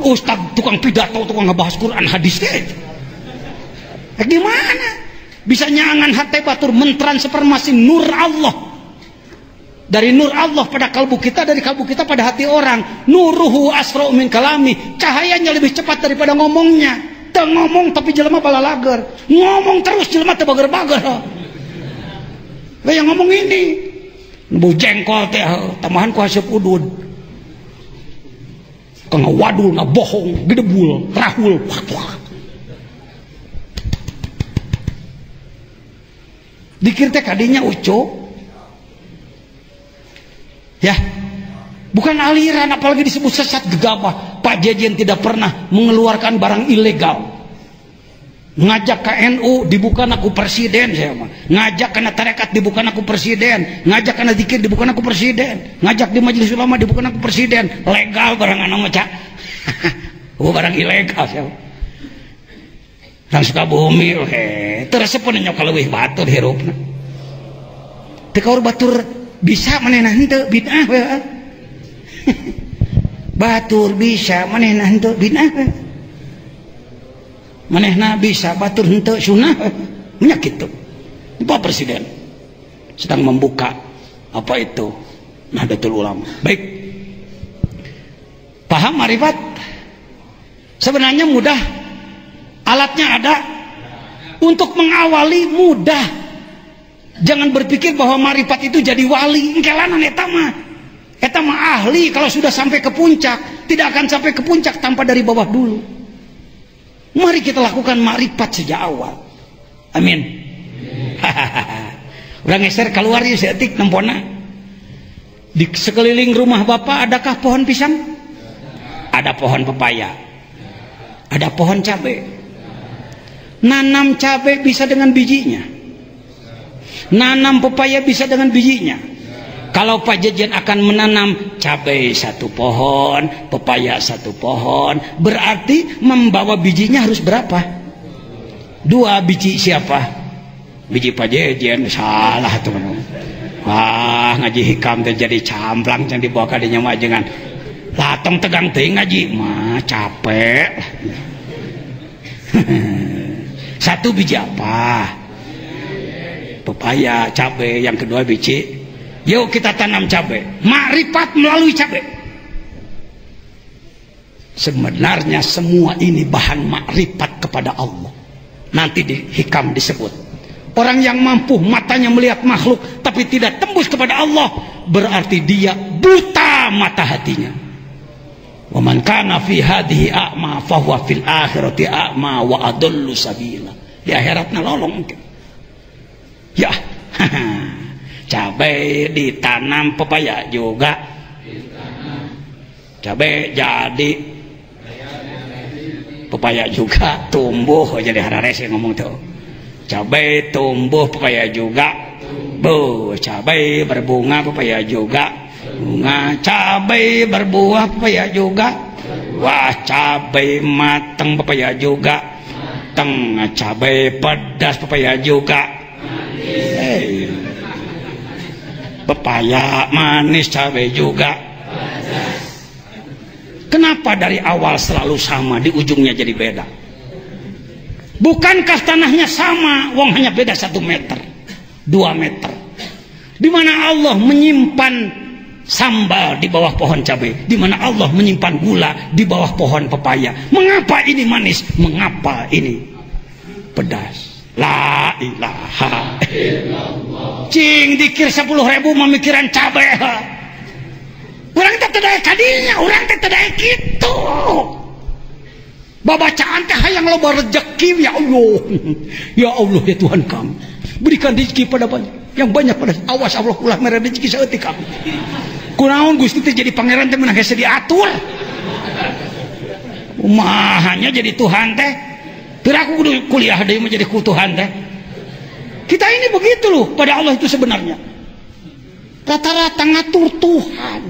Ustaz tukang pidato, tukang ngebahas Quran hadis teh. Gimana? Bisa nyangan hati batur mentransformasi nur Allah. Dari nur Allah pada kalbu kita, dari kalbu kita pada hati orang. Nuruhu asra'u min kalami. Cahayanya lebih cepat daripada ngomongnya. Teu ngomong tapi jelema bala lager. Ngomong terus jelema teu bager-bager. Lah yang ngomong ini bu jengkol teh tambahan ku haseup udud. Kang wadul na bohong, gedebul, rahul. Dikir teh kadinya ucuk. Ya, bukan aliran, apalagi disebut sesat gegabah. Pak Jejen tidak pernah mengeluarkan barang ilegal. Ngajak ke NU dibukan aku presiden, saya mah. Ngajak kena tarekat dibukan aku presiden. Ngajak kena zikir dibukan aku presiden. Ngajak di majelis ulama dibukan aku presiden. Legal barang anu mah cak. Barang ilegal saya. Orang Sukabumi terasa pun nyok leuwih batur hirupna. Teu kaur batur bisa manehna henteu bid'ah we. Batur bisa manehna henteu bid'ah we. Manehna bisa batur henteu sunnah nya kitu. Pak Presiden sedang membuka apa itu Nahdlatul Ulama. Baik. Paham marifat? Sebenarnya mudah. Alatnya ada. Untuk mengawali mudah. Jangan berpikir bahwa marifat itu jadi wali. Engkelanan eta mah. Eta mah ahli kalau sudah sampai ke puncak. Tidak akan sampai ke puncak tanpa dari bawah dulu. Mari kita lakukan marifat sejak awal. Amin. Udah geser keluar ya seetik nempona. Di sekeliling rumah Bapak adakah pohon pisang? Ada pohon pepaya. Ada pohon cabai. Nanam cabai bisa dengan bijinya. Nanam pepaya bisa dengan bijinya. Kalau Pak Jejen akan menanam cabai 1 pohon, pepaya 1 pohon, berarti membawa bijinya harus berapa? 2 biji siapa? Biji Pak Jejen. Salah tuh. Wah, ngaji hikam terjadi camplang yang dibawa kadinya mah jangan latong tegang teuing ngaji mah capek. 1 biji apa? Pepaya, cabai, yang kedua biji. Yuk kita tanam cabai. Makrifat melalui cabai. Sebenarnya semua ini bahan makrifat kepada Allah. Nanti di hikam disebut Orang yang mampu matanya melihat makhluk tapi tidak tembus kepada Allah, berarti dia buta mata hatinya. Wa man kana fi hadhihi a'ma fa huwa fil akhirati a'ma wa adallu sabila. Di akhiratna lolong mungkin. Ya. Cabai ditanam pepaya juga. Cabai jadi pepaya juga tumbuh. Jadi harares yang ngomong tuh. Cabai tumbuh pepaya juga. Bu, cabai berbunga pepaya juga. Bunga, cabai berbuah pepaya juga. Wah, cabai mateng pepaya juga. Mateng, cabai pedas pepaya juga. Hey. Pepaya manis, cabai juga. Kenapa dari awal selalu sama, di ujungnya jadi beda? Bukankah tanahnya sama, wong hanya beda 1 meter, 2 meter. Di mana Allah menyimpan sambal di bawah pohon cabai, di mana Allah menyimpan gula di bawah pohon pepaya. Mengapa ini manis? Mengapa ini pedas? La ilaha illallah. Cing dikir 10.000 memikiran cabai. Orang teh teu daek kadinya, orang teh teu daek kitu. Babacaan teh hayang loba rezeki ya Allah. Ya Allah ya Tuhan kami, berikan rezeki pada banyak, yang banyak pada awas Allah ulah mere rezeki saeutik kami. Kunaon Gusti teh jadi pangeran teh meunang hese diatur. Umahanya jadi Tuhan teh. Pira aku kudu kuliah deui menjadi Tuhan teh. Kita ini begitu loh pada Allah itu sebenarnya. Rata-rata ngatur Tuhan.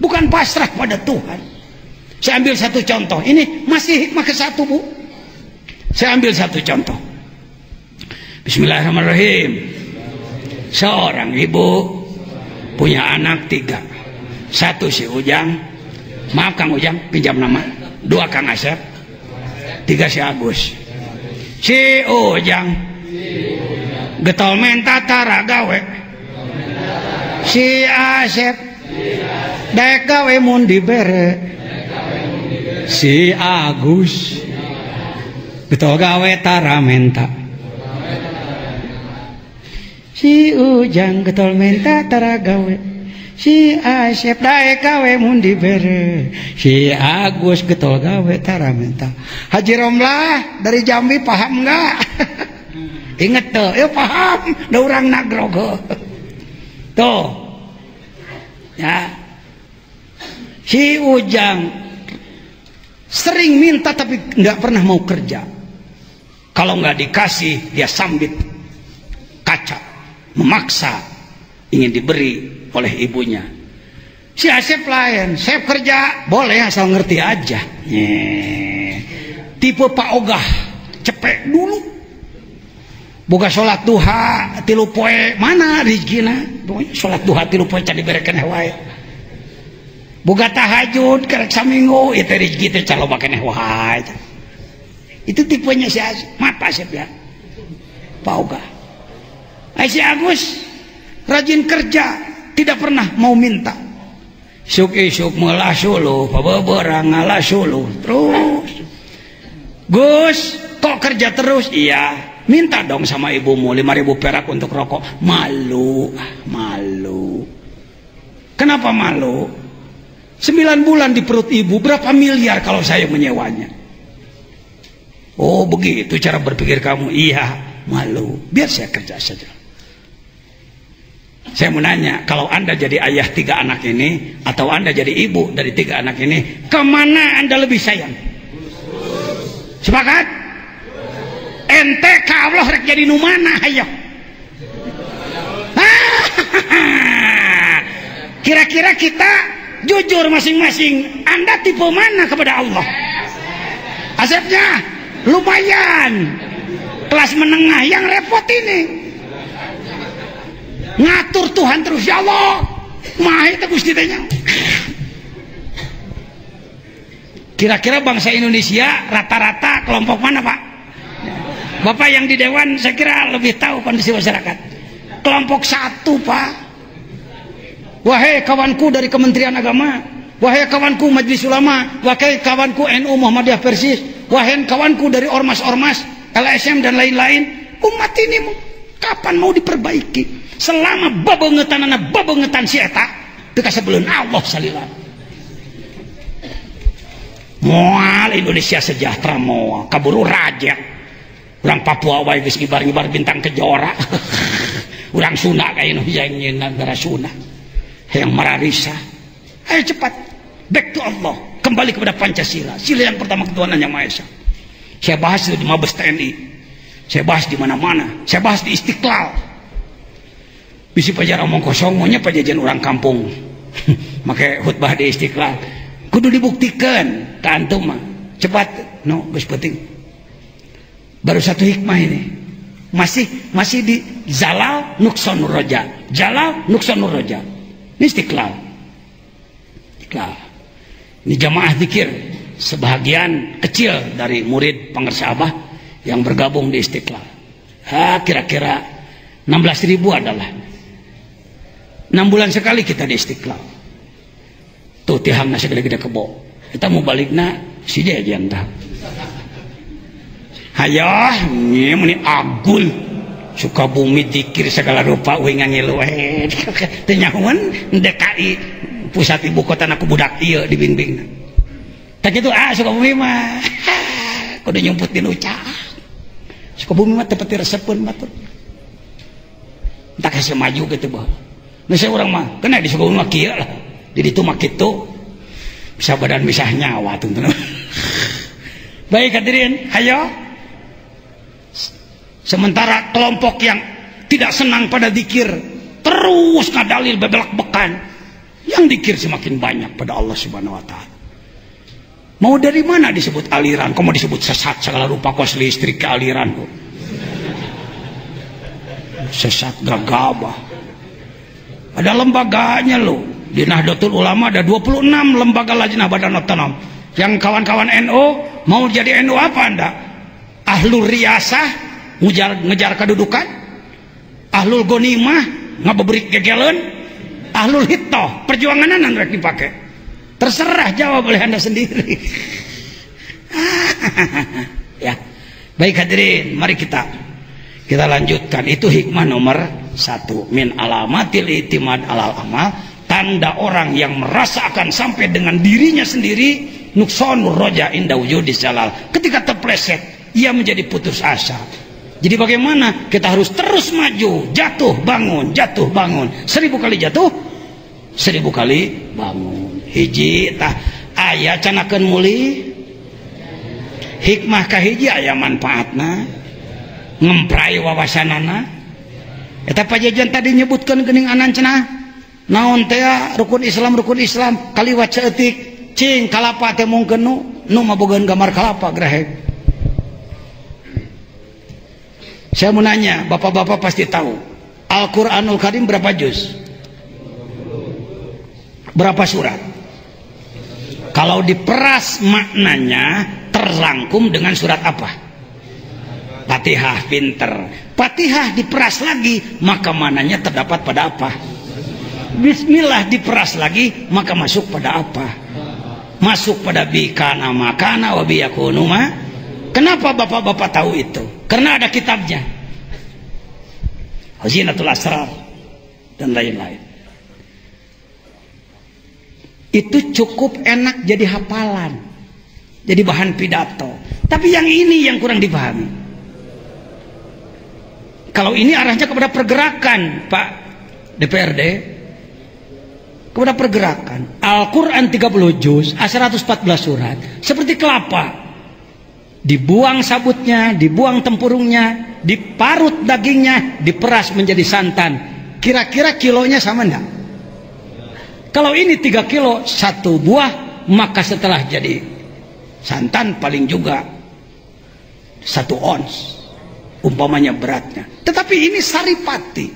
Bukan pasrah pada Tuhan. Saya ambil satu contoh. Ini masih hikmah ke-1, Bu. Saya ambil satu contoh. Bismillahirrahmanirrahim. Seorang ibu punya anak 3. 1 si Ujang. Maaf Kang Ujang, pinjam nama. 2 Kang Asep. 3 si Agus. Si Ujang getol menta tara gawe. Si Asep daek gawe mun dibere. Si Agus getol gawe tara menta. Si Ujang getol menta tara gawe. Si Asep daek gawe mun dibere. Si Agus getol gawe tara menta. Haji Romlah dari Jambi paham enggak? Ingat tuh, ya paham. Da urang nagrogo. Tuh. Ya. Si Ujang sering minta tapi nggak pernah mau kerja. Kalau nggak dikasih dia sambit kaca, memaksa ingin diberi oleh ibunya. Si Asep lain, saya kerja boleh asal ngerti aja. Tipe Pak Ogah, cepet dulu. Boga sholat duha 3 poe mana rezekina? Sholat duha 3 poe can diberekeun wae. Boga tahajud karek saminggu itu rezeki teh caloba keneh wae. Itu tipenya si Asep, mata Asep ya. Pak Ogah. Si Agus rajin kerja, tidak pernah mau minta. Suk meula suluh, pabeberang ngalah suluh terus. Gus, kok kerja terus? Iya, minta dong sama ibumu 5.000 perak untuk rokok. Malu. Kenapa malu? 9 bulan di perut ibu, berapa miliar kalau saya menyewanya? Oh begitu cara berpikir kamu. Iya, malu. Biar saya kerja saja. Saya mau nanya, kalau Anda jadi ayah 3 anak ini, atau Anda jadi ibu dari 3 anak ini, kemana Anda lebih sayang? Sepakat? Ente ka Allah rek jadi nu mana hayo? Kira-kira kita jujur masing-masing, Anda tipe mana kepada Allah? Asepnya lumayan kelas menengah, yang repot ini ngatur Tuhan terus. Ya Allah mah itu Gusti teh. Kira-kira bangsa Indonesia rata-rata kelompok mana Pak? Bapak yang di Dewan saya kira lebih tahu kondisi masyarakat. Kelompok 1 Pak. Wahai kawanku dari Kementerian Agama, wahai kawanku Majelis Ulama, wahai kawanku NU Muhammadiyah Persis, wahai kawanku dari ormas-ormas LSM dan lain-lain, umat ini kapan mau diperbaiki? Selama babangetan si eta teu kasebeleun Allah salila. Moal Indonesia sejahtera moal kaburu raja. Urang Papua wae geus ngibar-ngibar bintang kejora. Urang Sunda kayak nu hijau negara Sunda yang mararisa. Ayo cepat back to Allah, kembali kepada Pancasila, sila yang pertama ketuhanan yang Maha Esa. Saya bahas itu di Mabes TNI, saya bahas di mana-mana, saya bahas di Istiqlal. Bisi pajar omong kosong, maunya pajajan orang kampung, make khutbah di Istiqlal. Kudu dibuktikan, kantum mah cepat, no, geus penting. Baru satu hikmah ini. Masih di Jalal Nuqsanur Roja. Jalal Nuqsanur Roja. Ini Istiqlal. Ini jamaah zikir sebahagian kecil dari murid pengersa Abah yang bergabung di Istiqlal. Kira-kira 16.000 adalah 6 bulan sekali kita di Istiqlal. Tuh tihangna segede-gede kebo. Kita mau balikna si jajan tah. Hayah, ini agul Sukabumi dikir segala rupa uing ngilu tenyahuan DKI pusat ibu kota aku budak iya dibimbing tak itu Sukabumi mah kudu nyumputin ucap Sukabumi mah tepeti resepun batur tak kasih maju gitu bah nasi orang mah kena di Sukabumi mah kia lah di itu mah gitu bisa badan bisa nyawa tuh baik hadirin hayo. Sementara kelompok yang tidak senang pada zikir terus ngadalil bebelak-bekan, yang zikir semakin banyak pada Allah Subhanahu wa taala. Mau dari mana disebut aliran? Kamu disebut sesat segala rupa kos listrik ke aliran. Sesat gagabah. Ada lembaganya loh. Di Nahdlatul Ulama ada 26 lembaga lajnah badan otonom. Yang kawan-kawan NU mau jadi NU apa Anda? Ahlul Riyasah ngejar kedudukan, ahlul gonimah ngabebrik gegelen, ahlul hitoh perjuanganan anda dipakai, terserah jawab oleh anda sendiri. Ya baik hadirin, mari kita lanjutkan. Itu hikmah nomor 1, min alamatil itimad alal amal, tanda orang yang merasa akan sampai dengan dirinya sendiri nuqsanur roja inda wujudis jalal. Ketika terpleset ia menjadi putus asa. Jadi bagaimana? Kita harus terus maju, jatuh bangun, 1000 kali jatuh, 1000 kali bangun. Hiji tah aya canakeun muli hikmah ka hiji aya manfaatna, ngemprai wawasanana. Eta pajajan tadi nyebutkeun geuning anan cenah naon teh rukun Islam kaliwat ceutik cing kalapa teh mungkeun nu mabogaan gambar kalapa grahek. Saya mau nanya, bapak-bapak pasti tahu Al-Quranul Karim berapa juz? Berapa surat? Kalau diperas maknanya terrangkum dengan surat apa? Fatihah. Pinter. Fatihah diperas lagi maka maknanya terdapat pada apa? Bismillah diperas lagi maka masuk pada apa? Masuk pada bikana makana wa biyakunuma. Kenapa bapak-bapak tahu itu? Karena ada kitabnya, Hazinatul Asrar dan lain-lain. Itu cukup enak jadi hafalan, jadi bahan pidato. Tapi yang ini yang kurang dipahami. Kalau ini arahnya kepada pergerakan, Pak DPRD, kepada pergerakan. Al-Quran 30 juz, 114 surat, seperti kelapa. Dibuang sabutnya, dibuang tempurungnya, diparut dagingnya, diperas menjadi santan. Kira-kira kilonya sama enggak? Kalau ini 3 kilo 1 buah, maka setelah jadi santan paling juga 1 ons umpamanya beratnya. Tetapi ini saripati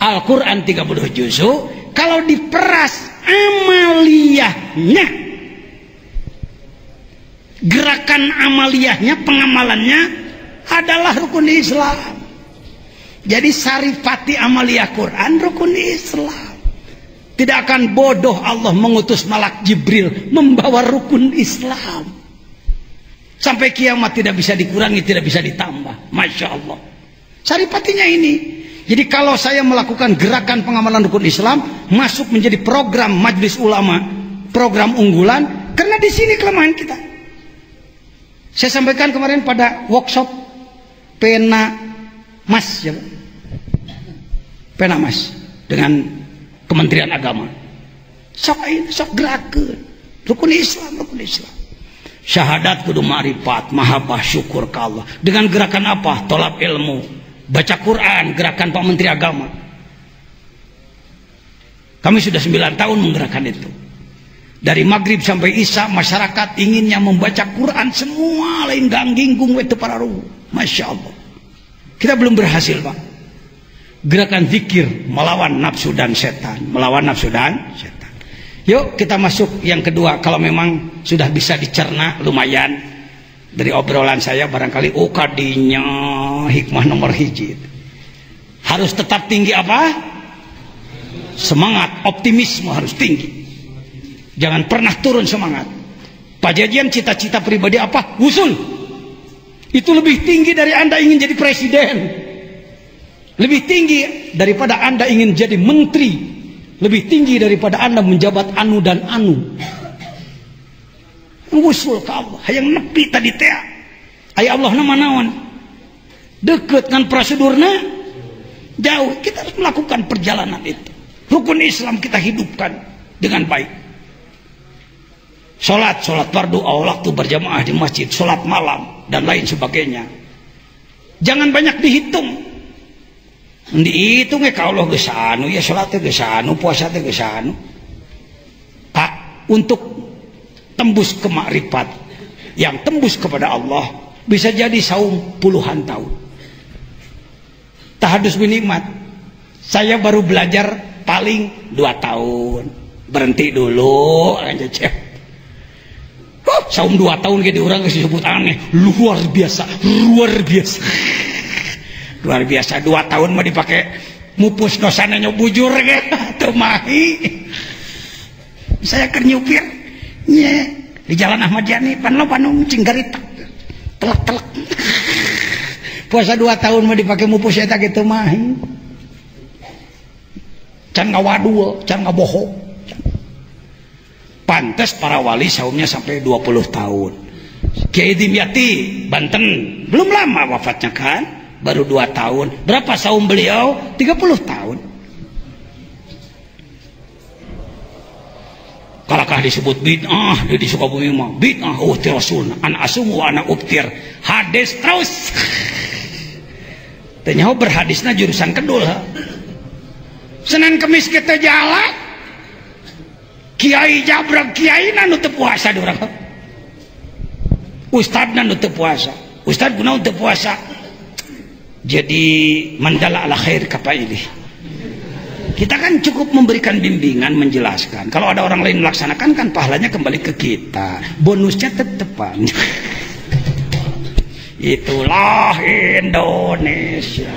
Al-Quran 30 juz'u, kalau diperas amaliyahnya, gerakan amaliyahnya, pengamalannya adalah rukun Islam. Jadi saripati amaliyah Quran rukun Islam. Tidak akan bodoh Allah mengutus malak Jibril membawa rukun Islam. Sampai kiamat tidak bisa dikurangi, tidak bisa ditambah. Masya Allah. Saripatinya ini. Jadi kalau saya melakukan gerakan pengamalan rukun Islam, masuk menjadi program Majelis Ulama, program unggulan, karena di sini kelemahan kita. Saya sampaikan kemarin pada workshop pena mas, ya, pena mas dengan Kementerian Agama. Sok gerakan rukun Islam, rukun Islam. Syahadat kudu ma'rifat, mahabbah, syukur ke Allah. Dengan gerakan apa? Tolab ilmu, baca Quran, gerakan Pak Menteri Agama. Kami sudah 9 tahun menggerakkan itu. Dari maghrib sampai isya masyarakat inginnya membaca Quran semua, lain gangginggung itu para ruh. Masya Allah. Kita belum berhasil, Pak. Gerakan zikir melawan nafsu dan setan, melawan nafsu dan setan. Yuk kita masuk yang kedua. Kalau memang sudah bisa dicerna lumayan dari obrolan saya, barangkali kadinya hikmah nomor hiji. Harus tetap tinggi apa? Semangat, optimisme harus tinggi. Jangan pernah turun semangat. Pajajian cita-cita pribadi apa? Usul. Itu lebih tinggi dari Anda ingin jadi presiden. Lebih tinggi daripada Anda ingin jadi menteri. Lebih tinggi daripada Anda menjabat anu dan anu. Usul ke Allah. Hayang nepi tadi teh. Ay Allah nama naon. Deket dengan prosedurnya. Jauh. Kita harus melakukan perjalanan itu. Rukun Islam kita hidupkan dengan baik. Sholat fardu waktu berjamaah di masjid, sholat malam dan lain sebagainya. Jangan banyak dihitung. Dihitung ka Allah geus anu, ya sholat teh geus anu, puasa teh geus anu. Pak, untuk tembus ke makrifat, yang tembus kepada Allah bisa jadi saum puluhan tahun. Tahadus binikmat. Saya baru belajar paling 2 tahun. Berhenti dulu aja cek. Saum 2 tahun kayak orang disebut aneh, luar biasa, luar biasa. Luar biasa. 2 tahun mau dipakai mupus dosanya nyobujur tuh mahi. Saya kernyupir di Jalan Ahmad Yani pan lo panung cinggarita telak puasa 2 tahun mau dipakai mupus eta gitu mahi. Can ngawadul, can ngabohong. Pantes para wali saumnya sampai 20 tahun. Kiai Dimyati Banten belum lama wafatnya kan, baru 2 tahun. Berapa saum beliau? 30 tahun. Kalakah disebut bid'ah di Sukabumi mah bid'ah ti rasul an asum wa ana ubtir hadis terus. Teh nyaho berhadisna jurusan kedul. Senin Kemis kita jalan. Kiai jabrag kiai nu teu puasa di urang. Ustadna nu teu puasa. Ustad kunaon teu puasa? Jadi mandala ala khair kapailih. Kita kan cukup memberikan bimbingan, menjelaskan. Kalau ada orang lain melaksanakan kan pahalanya kembali ke kita. Bonusnya tetepan. Itulah Indonesia.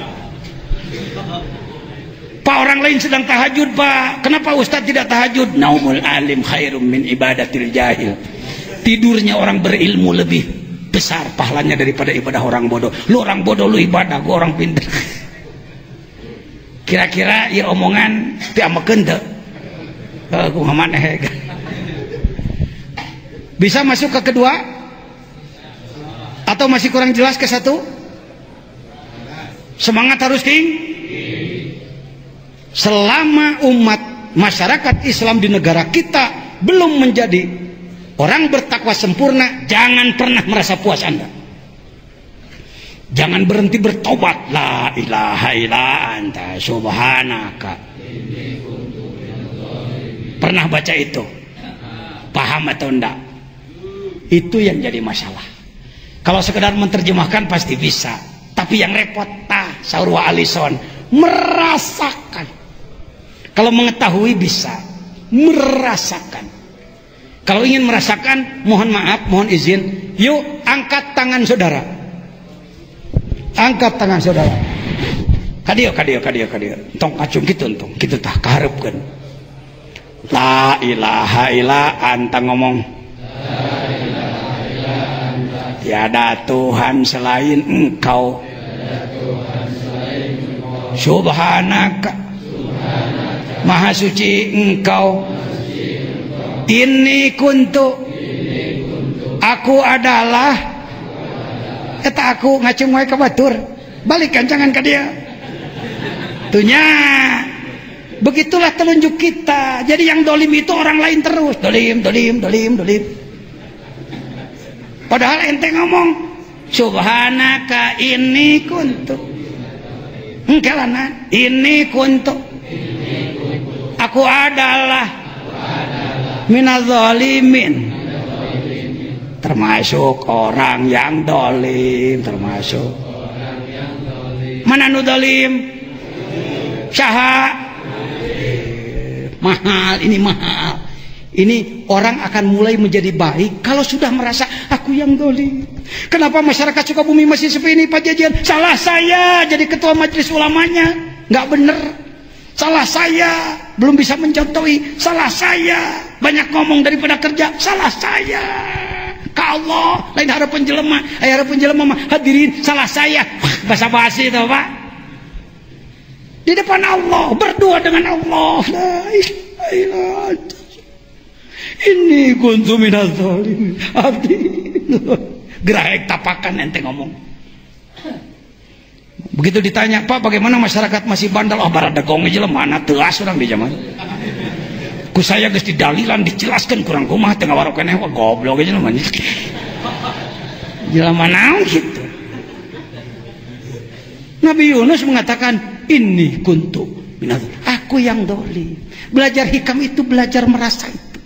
Pak, orang lain sedang tahajud, Pak. Kenapa Ustadz tidak tahajud? Naumul alim khairum min ibadatil jahil. Tidurnya orang berilmu lebih besar pahalanya daripada ibadah orang bodoh. Lu orang bodoh lu ibadah, gua orang pintar. Kira-kira ya omongan ti amekeun teu? Kumaha maneh. Bisa masuk ke kedua? Atau masih kurang jelas ke satu? Semangat harus tinggi. Selama umat masyarakat Islam di negara kita belum menjadi orang bertakwa sempurna, jangan pernah merasa puas Anda. Jangan berhenti bertobat. La ilaha illa anta subhanaka. Pernah baca itu? Paham atau enggak? Itu yang jadi masalah. Kalau sekedar menerjemahkan pasti bisa, tapi yang repot Saur wa Alison merasakan. Kalau mengetahui bisa, merasakan. Kalau ingin merasakan, mohon maaf, mohon izin, yuk angkat tangan saudara. Angkat tangan saudara. Kadio. Tong acung gitu, tong gitu tah kaharepkeun. La ilaha illa anta ngomong. La ilaha illa anta. Tiada Tuhan selain Engkau. Subhanaka, Maha suci Engkau. Ini kuntu, aku adalah. Eta aku ngacung wae ka batur. Balikan jangan ke dia. Tuhnya. Begitulah telunjuk kita. Jadi yang dolim itu orang lain terus. Dolim. Padahal ente ngomong Subhanaka ini kuntu. Engkelana ini kuntu. Aku adalah minaz zalimin. Termasuk orang yang dolim. Termasuk. Mana nu dolim? Syaha. Mahal, ini mahal. Ini orang akan mulai menjadi baik kalau sudah merasa aku yang dolim. Kenapa masyarakat Sukabumi masih seperti ini Pak Jajan? Salah saya jadi ketua majelis ulamanya, nggak bener. Salah saya belum bisa mencontohi. Salah saya banyak ngomong daripada kerja. Salah saya. Ka Allah lain harapan jelema, harapan jelema mah hadirin salah saya. Basa-basi itu Pak. Di depan Allah, berdua dengan Allah. La ilaha illallah. Ini kuntu minaz zalimin. Abdi. Gerahek tapakan ente ngomong. Begitu ditanya, Pak bagaimana masyarakat masih bandel? Oh baradagong aja mana teas orang di zaman. Ku saya geus didalilan dijelaskan kurang kumaha teu ngawarokeneh wah goblok aja mah. Jelema naon gitu. Nabi Yunus mengatakan ini kuntu minaz, aku yang dolim. Belajar hikam itu belajar merasa itu.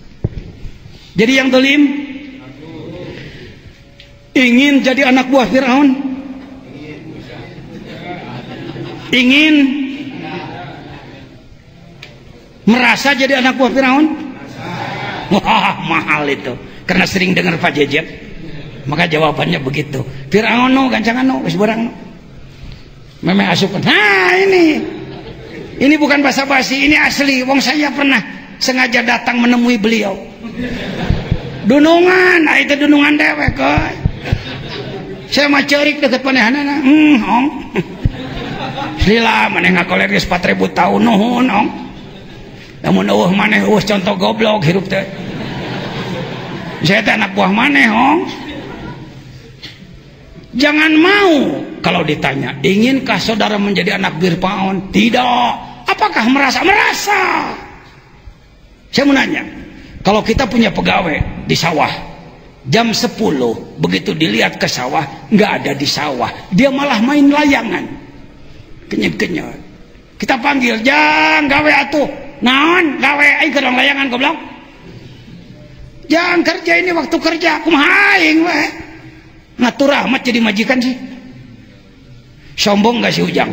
Jadi yang dolim ingin jadi anak buah Fir'aun, ingin merasa jadi anak buah Fir'aun. Wah mahal itu karena sering dengar Pak Jejet, maka jawabannya begitu. Fir'aun no gancangan no wis barang no. Memang asupan. Nah ini bukan basa-basi, ini asli. Wong saya pernah sengaja datang menemui beliau. Dunungan, itu dunungan dewek. Saya mah ceurik deket panehanana. Ong. Lila maneh ngakoler geus 4000 tahun nuhun, ong. Lamun eueuh maneh eueuh contoh goblok hirup teh. Saya teh anak buah maneh, ong. Jangan mau kalau ditanya, inginkah saudara menjadi anak Fir'aun? Tidak. Apakah merasa? Merasa. Saya mau nanya, kalau kita punya pegawai di sawah, jam 10 begitu dilihat ke sawah, nggak ada di sawah, dia malah main layangan, kenyet-kenyet. Kita panggil, jang gawe atuh, naon gawe, ayo kerang layangan goblok. Jangan kerja ini waktu kerja, kumaha aing we. Ngatur rahmat jadi majikan sih. Sombong gak sih Ujang?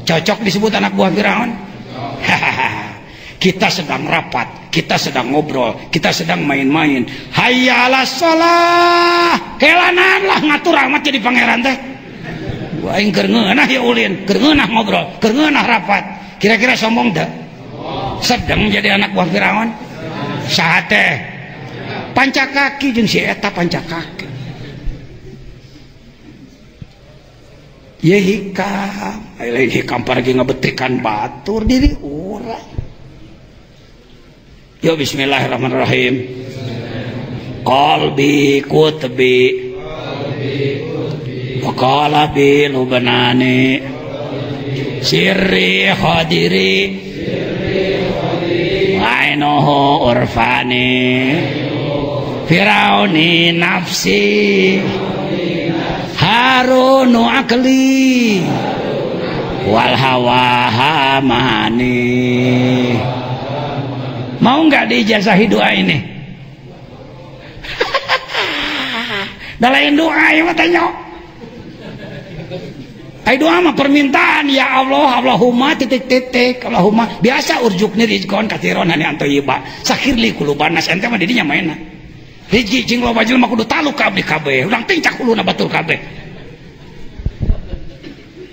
Cocok disebut anak buah Fir'aun? Kita sedang rapat, kita sedang ngobrol, kita sedang main-main. Hayya 'alas shalah. Kelanan lah ngatur rahmat jadi pangeran teh. Wah aing keur ngeunah ya ulin, keur ngeunah ngobrol, keur ngeunah rapat. Kira-kira sombong teu? Sedang jadi anak buah Fir'aun? Saha teh? Pancakaki jeung si eta pancakaki. Ya hikam, lain hikam pergi ngebetrikan batur diri orang. Ya bismillahirrahmanirrahim. Qalbi kutbi wa qalbi lubnani sirri hadiri ainuhu urfani Firauni nafsi Harunu akli wal hawa hamani. Mau nggak diijazahi doa ini? Dalain doa ya matanya. Ai doa mah permintaan ya Allah, Allahumma titik-titik, Allahumma biasa urjukni rizqon katsiron hani antoyiba. Sakhirli kulubanas ente mah didinya mainna. Hiji cing loba jelema kudu taluk ka abdi kabeh, urang tincak uluna batur kabeh.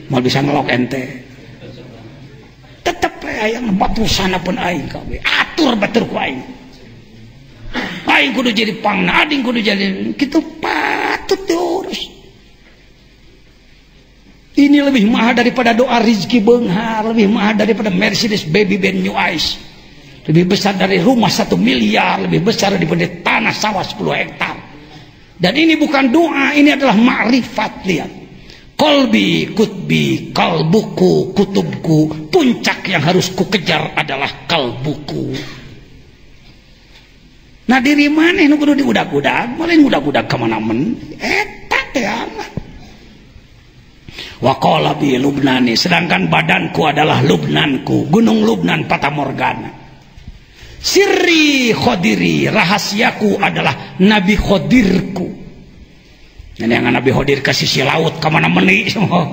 Mal bisa ngelok ente. Tetep aya batusan pun aing kabeh. Atur batur ku aing. Aing kudu jadi pangna, ading kudu jadi kitu patut diurus. Ini lebih mahal daripada doa Rizky Benghar, lebih mahal daripada Mercedes Baby Ben New Ice, lebih besar dari rumah 1 miliar, lebih besar daripada tanah sawah 10 hektar. Dan ini bukan doa, ini adalah ma'rifat. Lihat, qalbi kutbi, kalbuku kutubku, puncak yang harus kukejar adalah kalbuku. Nah diri mana nu kudu diudak-udak, malah ngudak-udak kemana men, eta teh amat. Wa qala bi Lubnani, sedangkan badanku adalah Lubnanku, gunung Lubnan Fata Morgana. Sirri Khodiri, rahasiaku adalah Nabi Khodirku. Ini yang Nabi Khodir ke sisi laut kemana meni semua.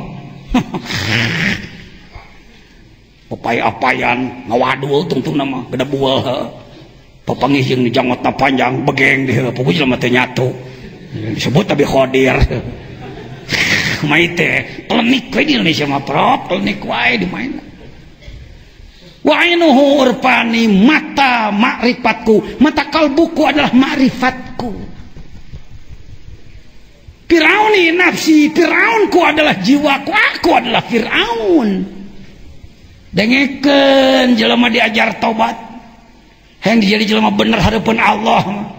Papai-apayan ngawadul tungtung nama gede buah. Papangih yang dijangotna panjang begeng deh, pokoknya mah teh nyatu. Disebut Nabi Khodir. Maite klenik we di Indonesia mah prop, klenik wae di main. Wa ainuhu urfani, mata ma'rifatku, mata kalbuku adalah ma'rifatku. Firauni nafsi, Firaunku adalah jiwaku, aku adalah Firaun. Dengekeun jelema diajar tobat, hayang dijadi jelema bener hareupeun Allah.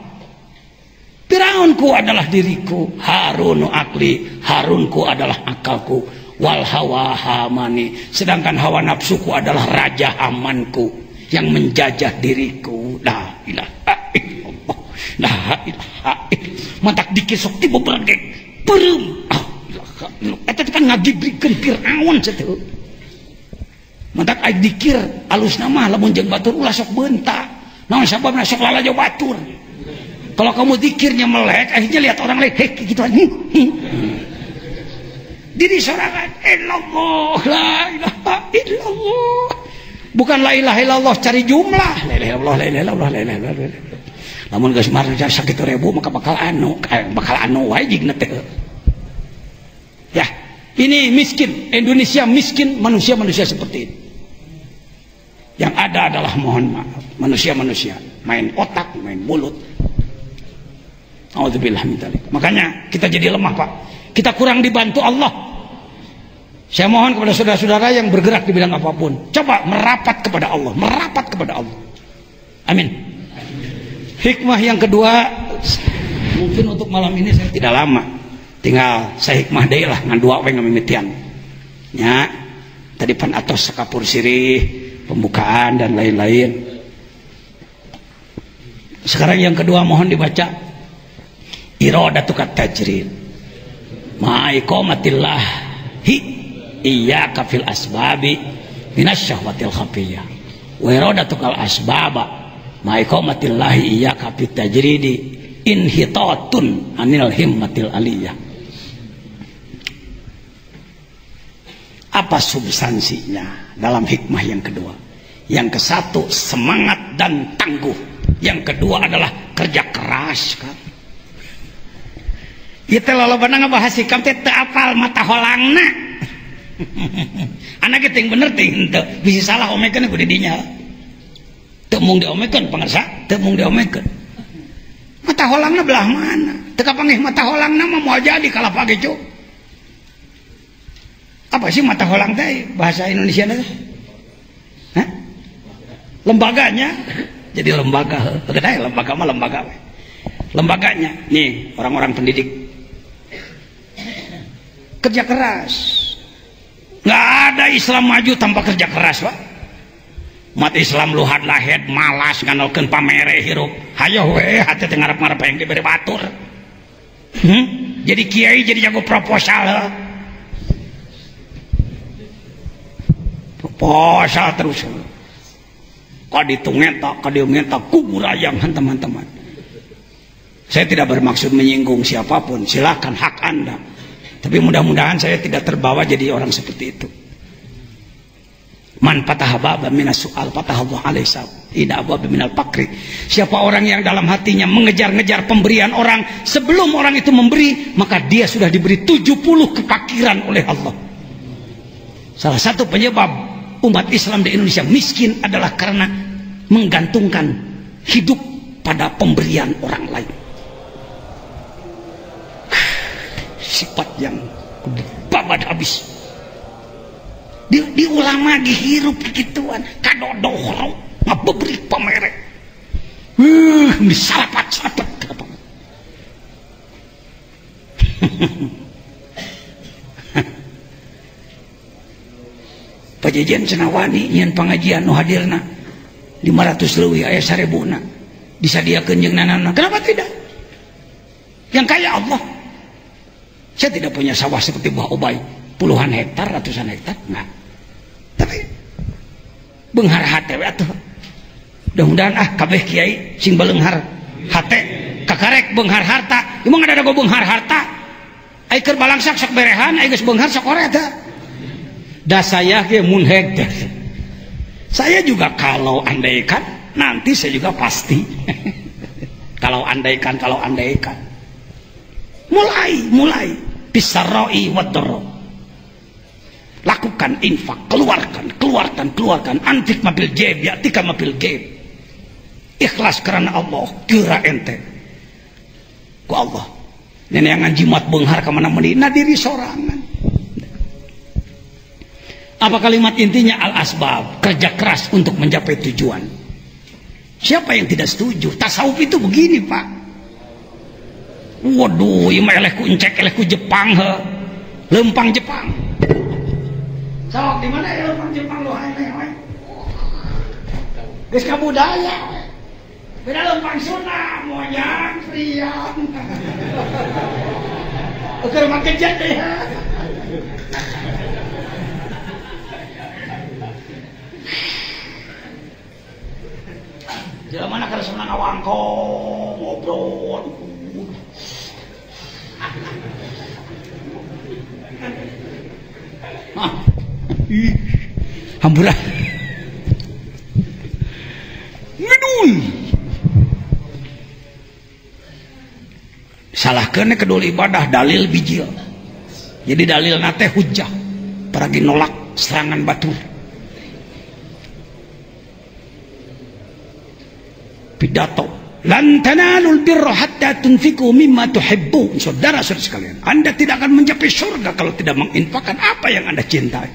Firaunku adalah diriku, Harunu akli, Harunku adalah akalku, wal hawa hamani, sedangkan hawa nafsuku adalah raja Hamanku yang menjajah diriku. La ilaha illallah, la ilaha illallah. Mantak dikir sok tiba berangke perem. Eta kan ngagibrikeun Firaun sateeu. Mantak aya dikir alus nama lamun jeung batur ulah sok beunta. Naon sababna sok lalajo batur. Kalau kamu zikirnya melek, akhirnya lihat orang lain, hei gitu aja. Diri sorangan, illallah, la ilaha illallah. Bukan la ilaha illallah cari jumlah. La ilaha illallah, la ilaha illallah, la ilaha illallah. Namun geus marah sakitu ribu maka bakal anu wae jigna teh. Ya, ini miskin, Indonesia miskin, manusia-manusia seperti ini. Yang ada adalah mohon maaf, manusia-manusia main otak, main mulut. Auzubillah min dzalik. Makanya kita jadi lemah, Pak. Kita kurang dibantu Allah. Saya mohon kepada saudara-saudara yang bergerak di bidang apapun, coba merapat kepada Allah, merapat kepada Allah. Amin. Hikmah yang kedua, mungkin untuk malam ini saya tidak lama. Tinggal saya hikmah deui lah ngan dua we ngamimitian. Nya, tadi pan atos sakapur sirih, pembukaan dan lain-lain. Sekarang yang kedua mohon dibaca iradatukat tajrid ma'iqamatillahi iyyaka fil asbabi minasyahwatil khafiyah wa iradatukal asbaba ma'iqamatillahi iyyaka fit tajridi inhitatun anil himmatil aliyah. Apa substansinya dalam hikmah yang kedua? Yang ke-1 semangat dan tangguh, yang kedua adalah kerja keras kan. Ieu teh lolobana ngabahas hikam teh teu apal mata holangna. Anak teh bener teh henteu bisa salah omekeun ku di dinya. Teu mung diomekeun pangarsa, teu mung diomekeun. Mata holangna belah mana? Teu kapanggih mata holangna mah moal jadi kalapa ge cu. Apa sih mata holang teh bahasa Indonesia teh? Hah? Lembaganya. Jadi lembaga. Gede lembaga mah lembaga we. Lembaganya nih orang-orang pendidik kerja keras. Nggak ada Islam maju tanpa kerja keras, Pak. Umat Islam luhad lahed malas nganalkeun pamere hirup. Hayo we hate teh ngarep-ngarep hayang dibere batur. Jadi kiai jadi jago proposal. Proposal terus. Kaditu ngetak, kadieu ngetak kuburayang teman-teman. Saya tidak bermaksud menyinggung siapapun, silakan hak Anda. Tapi mudah-mudahan saya tidak terbawa jadi orang seperti itu. Man fataha baban minas su'al fatahallahu alaihi ida abwab minal fakri. Siapa orang yang dalam hatinya mengejar-ngejar pemberian orang, sebelum orang itu memberi, maka dia sudah diberi 70 kefakiran oleh Allah. Salah satu penyebab umat Islam di Indonesia miskin adalah karena menggantungkan hidup pada pemberian orang lain. Sifat yang babad habis. di ulama dihirup gituan kadodoh ngabebrik pamerek disalapat-salapat pajajian cenawani nyen pengajian nu hadirna 500 leuwih aya 1000na disadiakeun jeung nanana. Kenapa tidak? Yang kaya Allah. Saya tidak punya sawah seperti Mbah Ubay puluhan hektar, ratusan hektar, enggak. Tapi beunghar hate we atuh. Mudah-mudahan kabeh kiai sing beunghar hate kakarek beunghar harta. Emang ada go beunghar harta? Ai keur balangsak sok berehan, ai geus beunghar sok ore teh. Da saya ge mun hektar. Saya juga kalau andaikan nanti saya juga pasti. kalau andaikan mulai bisaroi wadro, lakukan infak, keluarkan antik mabil jeb ya tika mabil jeb, ikhlas karena Allah kira ente ku Allah nenek yang jimat beunghar kemana meni na diri sorangan. Apa kalimat intinya? Al asbab, kerja keras untuk mencapai tujuan. Siapa yang tidak setuju? Tasawuf itu begini Pak. Waduh, ima elehku encek, elehku Jepang he. Lempang Jepang. Sok di mana ya lempang Jepang lo hai hai. Geus kabudaya. Beda lempang Sunda, moyang, priang. Keur make jet deh. Jalan mana kada senang awangko ngobrol. Hampura. Ngedul. Salahkeun kedul ibadah dalil bijil. Jadi dalil nate hujjah. Paragi nolak serangan batur. Pidato lan tanalul birra hatta tunfiqu mimma tuhibbu. Saudara-saudara sekalian, Anda tidak akan mencapai surga kalau tidak menginfakkan apa yang Anda cintai.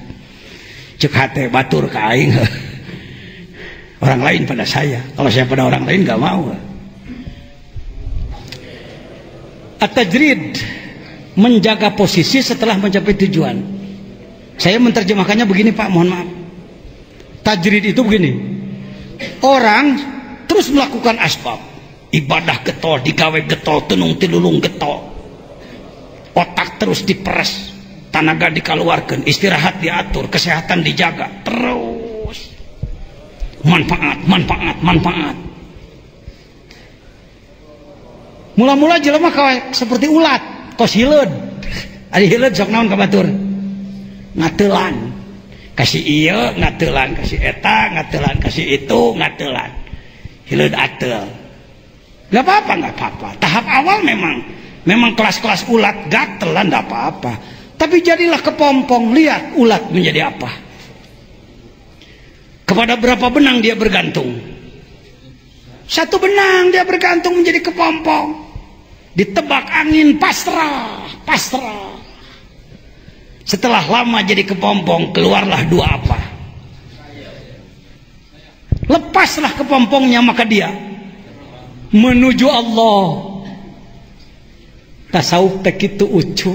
Cek hate batur ka aing. Orang lain pada saya, kalau saya pada orang lain enggak mau. At-tajrid, menjaga posisi setelah mencapai tujuan. Saya menerjemahkannya begini Pak, mohon maaf. Tajrid itu begini. Orang terus melakukan asbab, ibadah getol, digawe getol, tenung tilulung getol, otak terus diperes, tenaga dikeluarkan, istirahat diatur, kesehatan dijaga, terus manfaat. Mula-mula jelema seperti ulat, kos hileud, ari hileud sok naon ka batur, ngatelan, kasih iya ngatelan, kasih eta ngatelan, kasih itu ngatelan. Hileud atel. Gak apa-apa. Tahap awal memang kelas-kelas ulat gatelan, gak apa-apa. Tapi jadilah kepompong. Lihat ulat menjadi apa. Kepada berapa benang dia bergantung? Satu benang dia bergantung menjadi kepompong. Ditebak angin pasrah. Setelah lama jadi kepompong, keluarlah dua apa? Lepaslah kepompongnya, maka dia menuju Allah. Tasawuf teh kitu ucu,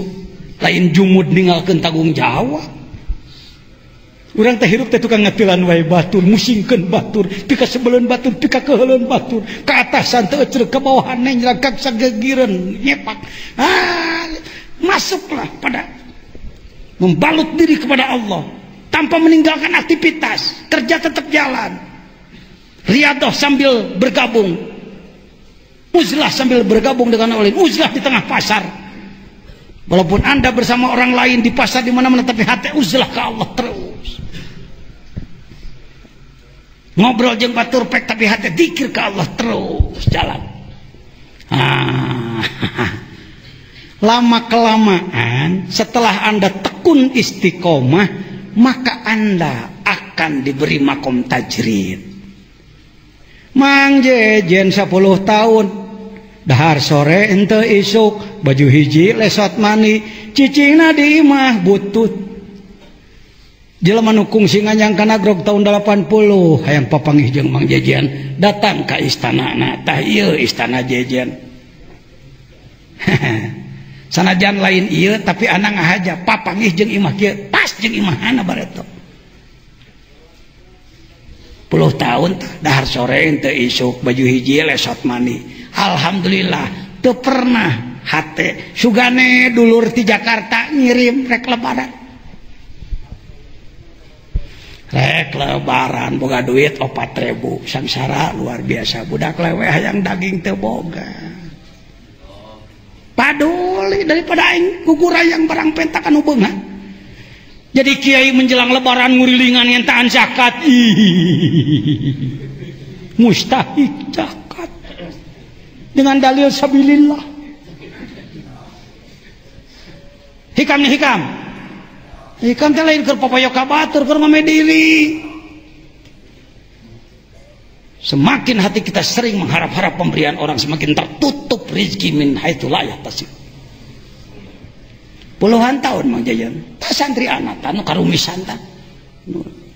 lain jumud ninggalkeun tanggung jawab. Urang teh hirup teh tukang ngatilan wae batur, musingkeun batur, pika sebeleun batur, pika keheuleun batur, ka atasan teh eceuk, ka bawahan nyeragak sagegireun nyepak. Masuklah pada membalut diri kepada Allah tanpa meninggalkan aktivitas, kerja tetap jalan. Riadah sambil bergabung, uzlah sambil bergabung dengan orang lain, uzlah di tengah pasar. Walaupun Anda bersama orang lain di pasar di mana-mana, tapi hati uzlah ke Allah terus. Ngobrol jeung batur pek tapi hati zikir ke Allah terus jalan. Lama kelamaan setelah Anda tekun istiqomah, maka Anda akan diberi makom tajrid. Mang jejen 10 tahun dahar sore ente isuk baju hiji lesot mani cicingna di imah butut Jelema nu kungsi nganyangkan Nagrog tahun 80 hayang papanggih jeung Mang Jejen datang ka istanana tah ieu istana Jejen. Sanajan lain ieu tapi anak ngahaja papanggih jeung imah kieu pas jeung imahana bareto. 10 tahun dahar sore teu isuk baju hiji lesot mani. Alhamdulillah teu pernah hate sugane dulur ti Jakarta ngirim rek lebaran. Rek lebaran boga duit 4.000 sangsara luar biasa budak lewe hayang daging teu boga paduli daripada aing gugur hayang barang pentak anu beungan jadi kiai menjelang lebaran ngurilingan nyentaan zakat mustahik zakat dengan dalil sabilillah hikam ikan teh lain keur papayo ka batur keur ngamediri. Semakin hati kita sering mengharap-harap pemberian orang semakin tertutup rezeki min haitsu la yahtasib. Puluhan tahun Mang Jajan tah santri anak anu karumisan tah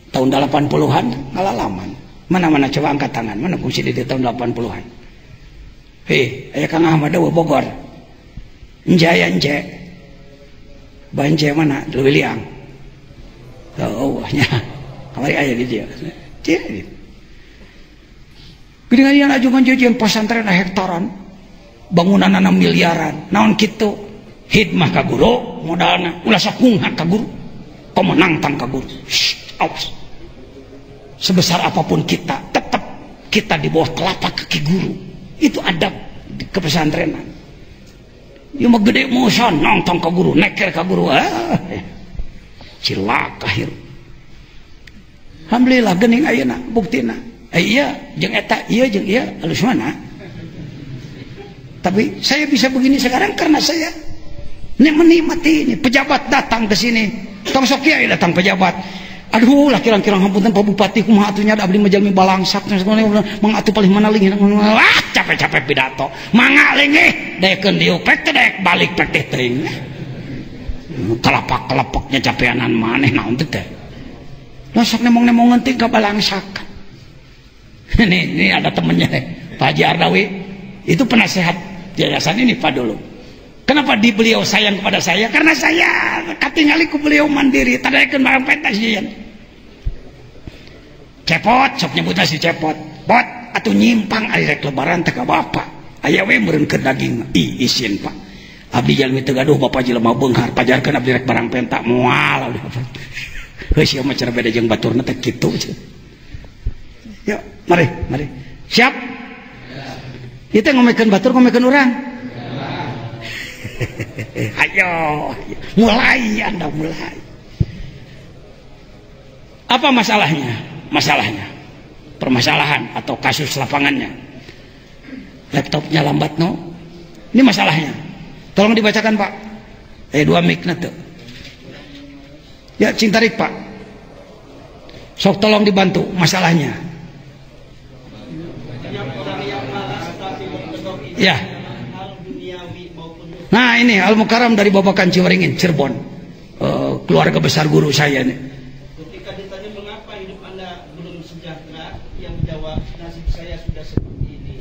tahun 80-an ngalalaman. Mana-mana coba angkat tangan mana kungsi di tahun 80-an. Heh, aya Kang Ahmad Dawa Bogor. Njaya nje. Banje mana? Leuwiliang. Oh, nya. Kamari aya di dia. Ciri. Geuningan aju manjejeun pasantren hektaran. Bangunanana miliaran. Naon kitu? Hidmah ka guru modalna ulah sakungha ka guru. Pemenang tang ka guru. Awas. Sebesar apapun kita, tetap kita di bawah telapak kaki guru. Itu adab di kepesantrenan. Ieu mah gede mosan nongtong ka guru, neker ka guru. Cilaka hirup. Alhamdulillah geuning ayeuna buktina. Iya jeung eta, iya jeung ieu alus mana. Tapi saya bisa begini sekarang karena saya menikmati ini. Pejabat datang ke sini. Tong sok kiai datang pejabat. Aduh lah kirang-kirang hampunten Pak Bupati kumaha atunya da abdi majalmi balangsak mangatu palih mana lingih capek-capek pidato mangga lingih daekeun diuk pek teh daek balik pek teh teuing kalapak-kalapaknya capeanan maneh naon teh teh lah sok nemong-nemongeun teh ka balangsakan ini ada temennya Pak Haji Ardawi itu penasehat yayasan ini Pak dulu. Kenapa di beliau sayang kepada saya? Karena saya katingali ku beliau mandiri tadaekeun barang pentas jian. Cepot sok nyebutna si cepot. Pot atuh nyimpang ari rek lebaran teh ka bapak. Aya we meureun keur daging. Isin Pak. Abdi jalmi teu gaduh bapak jelema beunghar pajarkeun abdi rek barang pentak moal abdi. Geus ieu mah cara beda jeung baturna teh kitu. Yuk, mari. Siap? Ieu teh ngomekeun batur ngomekeun urang. Ayo, mulai Anda mulai. Apa masalahnya? Permasalahan atau kasus lapangannya. Laptopnya lambat no. Ini masalahnya. Tolong dibacakan Pak. 2 mic na tuh. Ya, cing tarik Pak. Sok tolong dibantu masalahnya. Ya. Nah ini Al-Mukarram dari Babakan Ciwaringin, Cirebon, keluarga besar guru saya nih. Ketika ditanya mengapa hidup Anda belum sejahtera, yang menjawab nasib saya sudah seperti ini.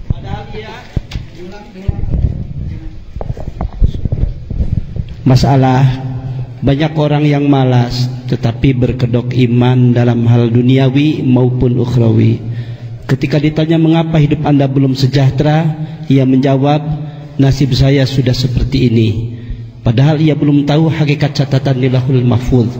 Padahal dia masalah banyak orang yang malas tetapi berkedok iman dalam hal duniawi maupun ukhrawi. Ketika ditanya mengapa hidup Anda belum sejahtera, ia menjawab nasib saya sudah seperti ini. Padahal ia belum tahu hakikat catatan di Lauhul Mahfuz.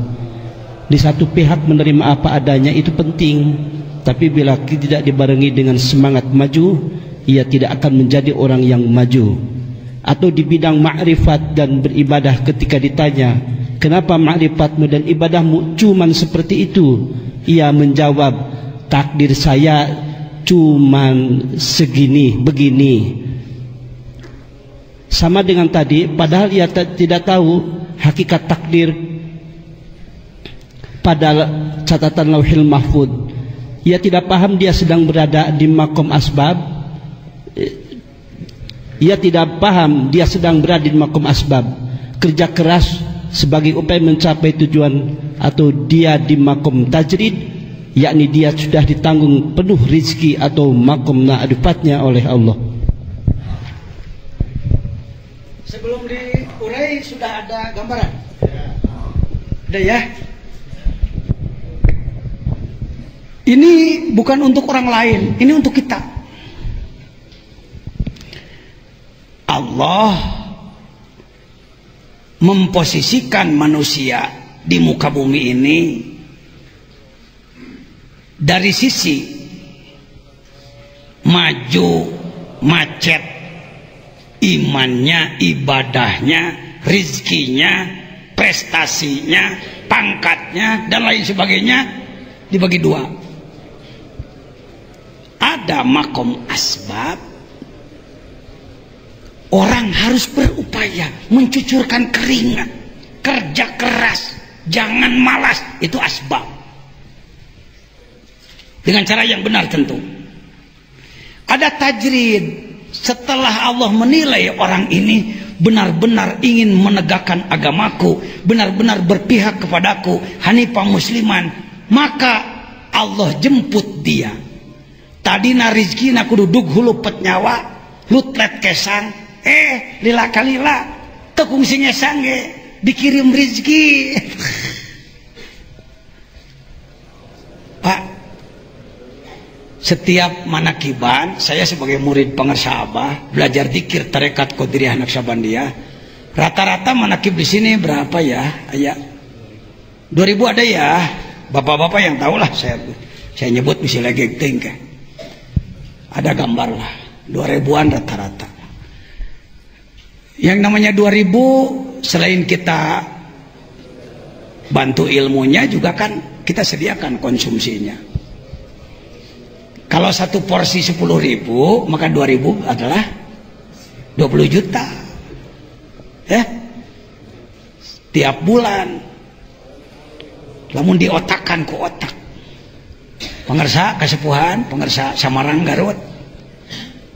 Di satu pihak menerima apa adanya itu penting, tapi bila tidak dibarengi dengan semangat maju, ia tidak akan menjadi orang yang maju. Atau di bidang ma'rifat dan beribadah, ketika ditanya kenapa ma'rifatmu dan ibadahmu cuman seperti itu, ia menjawab takdir saya cuman segini begini. Sama dengan tadi, padahal ia tidak tahu hakikat takdir pada catatan Lauhil Mahfuz. Ia tidak paham dia sedang berada di makom asbab. Ia tidak paham dia sedang berada di makom asbab. Kerja keras sebagai upaya mencapai tujuan atau dia di makom tajrid, yakni dia sudah ditanggung penuh rizki atau makom ma'rifatnya oleh Allah. Sebelum diurai sudah ada gambaran? Udah ya? Ini bukan untuk orang lain, ini untuk kita. Allah memposisikan manusia di muka bumi ini dari sisi maju, macet, imannya, ibadahnya, rizkinya, prestasinya, pangkatnya, dan lain sebagainya dibagi dua. Ada makom asbab, orang harus berupaya mencucurkan keringat, kerja keras, jangan malas, itu asbab. Dengan cara yang benar tentu. Ada tajrid, setelah Allah menilai orang ini benar-benar ingin menegakkan agamaku, benar-benar berpihak kepadaku, hanifah musliman, maka Allah jemput dia. Tadina rizkina kudu dug hulu pet nyawa, lutlet kesang, lila kalila, tekung singesang dikirim rizki. Pak, setiap manakiban, saya sebagai murid pengersa Abah belajar zikir tarekat Qadiriyah Naqsabandiyah, rata-rata manakib di sini berapa ya? Ayah 2000 ada ya, bapak-bapak yang tahu lah, saya nyebut misalnya gegting kan. Ada gambar lah 2000-an rata-rata. Yang namanya 2000 selain kita bantu ilmunya juga kan kita sediakan konsumsinya. Kalau satu porsi 10.000 maka 2000 adalah 20 juta ya tiap bulan. Lamun diotakkan ke otak pengersa kasepuhan, pengersa Samarang Garut,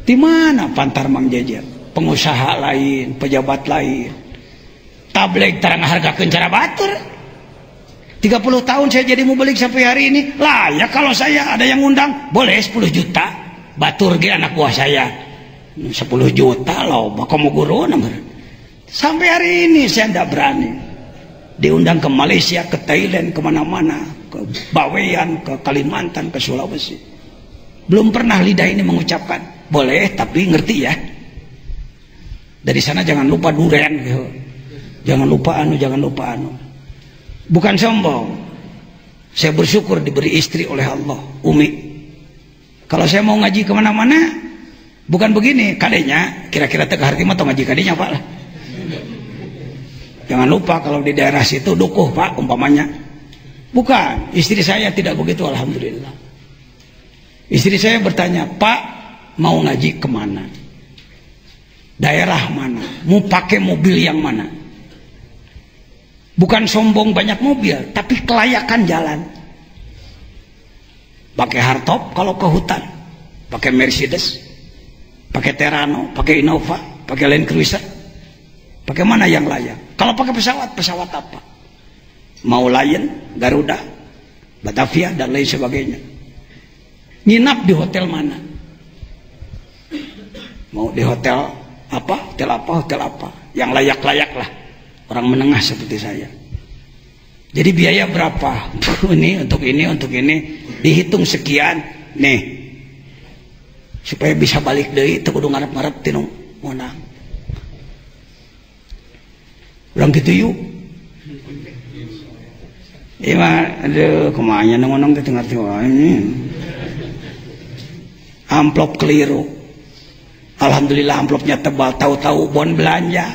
di mana pantar Mang Jejer, pengusaha lain, pejabat lain, tabligh tarang harga kencara batur. 30 tahun saya jadi mau balik sampai hari ini, lah ya kalau saya ada yang undang boleh 10 juta, batur ge anak buah saya 10 juta loh, bakal mau guru nomor. Sampai hari ini saya tidak berani diundang ke Malaysia, ke Thailand, kemana-mana, ke Bawean, ke Kalimantan, ke Sulawesi. Belum pernah lidah ini mengucapkan boleh, tapi ngerti ya. Dari sana jangan lupa duren, gitu. Jangan lupa anu. Bukan sombong. Saya bersyukur diberi istri oleh Allah, Umi. Kalau saya mau ngaji kemana-mana, bukan begini, kadenya kira-kira teka harti mah ngaji kadenya Pak lah. Jangan lupa kalau di daerah situ dukuh Pak umpamanya. Bukan, istri saya tidak begitu, alhamdulillah. Istri saya bertanya, Pak mau ngaji kemana? Daerah mana? Mau pakai mobil yang mana? Bukan sombong banyak mobil, tapi kelayakan jalan. Pakai hardtop kalau ke hutan, pakai Mercedes, pakai Terrano, pakai Innova, pakai Land Cruiser. Pakai mana yang layak? Kalau pakai pesawat apa? Mau Lion, Garuda, Batavia dan lain sebagainya. Nginap di hotel mana? Mau di hotel apa? Hotel apa? Yang layak-layak lah. Orang menengah seperti saya. Jadi biaya berapa? ini, untuk ini. Dihitung sekian. Nih. Supaya bisa balik deui teu kudu ngarep-ngarep tinu monang. Urang kitu yuk. Aduh, kumanya nong teh ngarti wae. Amplop keliru. Alhamdulillah amplopnya tebal, tahu-tahu bon belanja.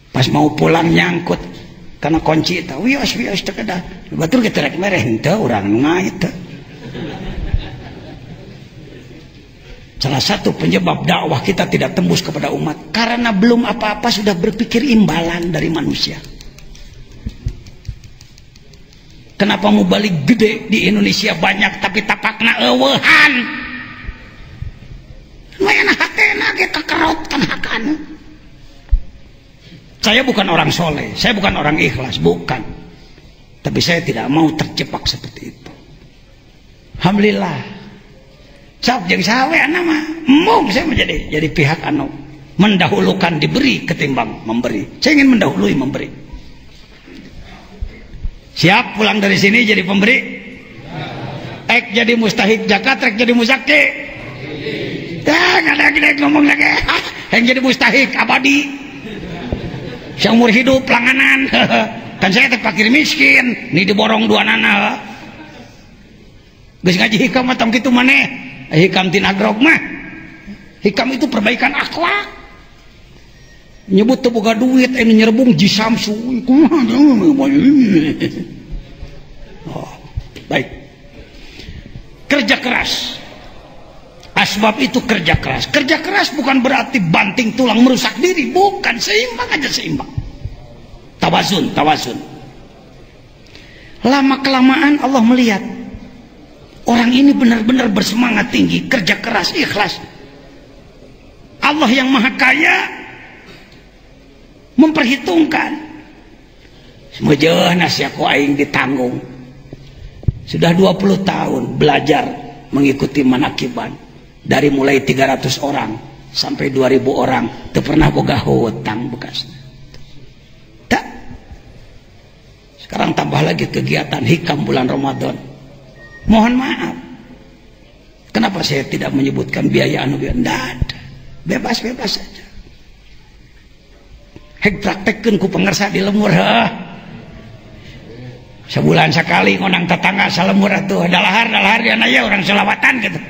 Pas mau pulang nyangkut karena kunci itu, wios teu kedah. Batur kita rek mereh henteu urang ngait. Salah satu penyebab dakwah kita tidak tembus kepada umat karena belum apa-apa sudah berpikir imbalan dari manusia. Kenapa mau balik gede di Indonesia banyak tapi tapakna eueuhan? Mayana hatena ge kakerot kan hakana. Saya bukan orang soleh, saya bukan orang ikhlas, bukan. Tapi saya tidak mau terjebak seperti itu. Alhamdulillah. Sok jeung sawe nama, mung saya menjadi pihak anu mendahulukan diberi ketimbang memberi. Saya ingin mendahului memberi. Siap pulang dari sini jadi pemberi? Ek jadi mustahik zakat, rek jadi muzaki. Nggak ada ngomong lagi. Yang jadi mustahik abadi. Seumur hidup langganan. Kan saya teh fakir miskin, ini diborong dua nana. Geus ngaji hikam mah tong kitu maneh. Hikam tina grog mah. Hikam itu perbaikan akhlak. Nyebut teu boga duit anu nyerbung jisamsu. Oh, baik. Kerja keras. Asbab itu kerja keras. Kerja keras bukan berarti banting tulang merusak diri, bukan, seimbang aja, seimbang. Tawazun. Lama kelamaan Allah melihat orang ini benar-benar bersemangat tinggi, kerja keras, ikhlas. Allah yang Maha Kaya memperhitungkan. Semujeuh nasiaku aing ditanggung. Sudah 20 tahun belajar mengikuti manakiban. Dari mulai 300 orang sampai 2000 orang, teu pernah boga hutang bekas. Tak. Sekarang tambah lagi kegiatan hikam bulan Ramadan. Mohon maaf. Kenapa saya tidak menyebutkan biaya anu biaya? Tidak ada. Bebas-bebas saja. Hek praktekkeun ku pengersa di lemur, sebulan sekali ngonang tetangga salemur atuh, dalahar ya naya orang selawatan gitu.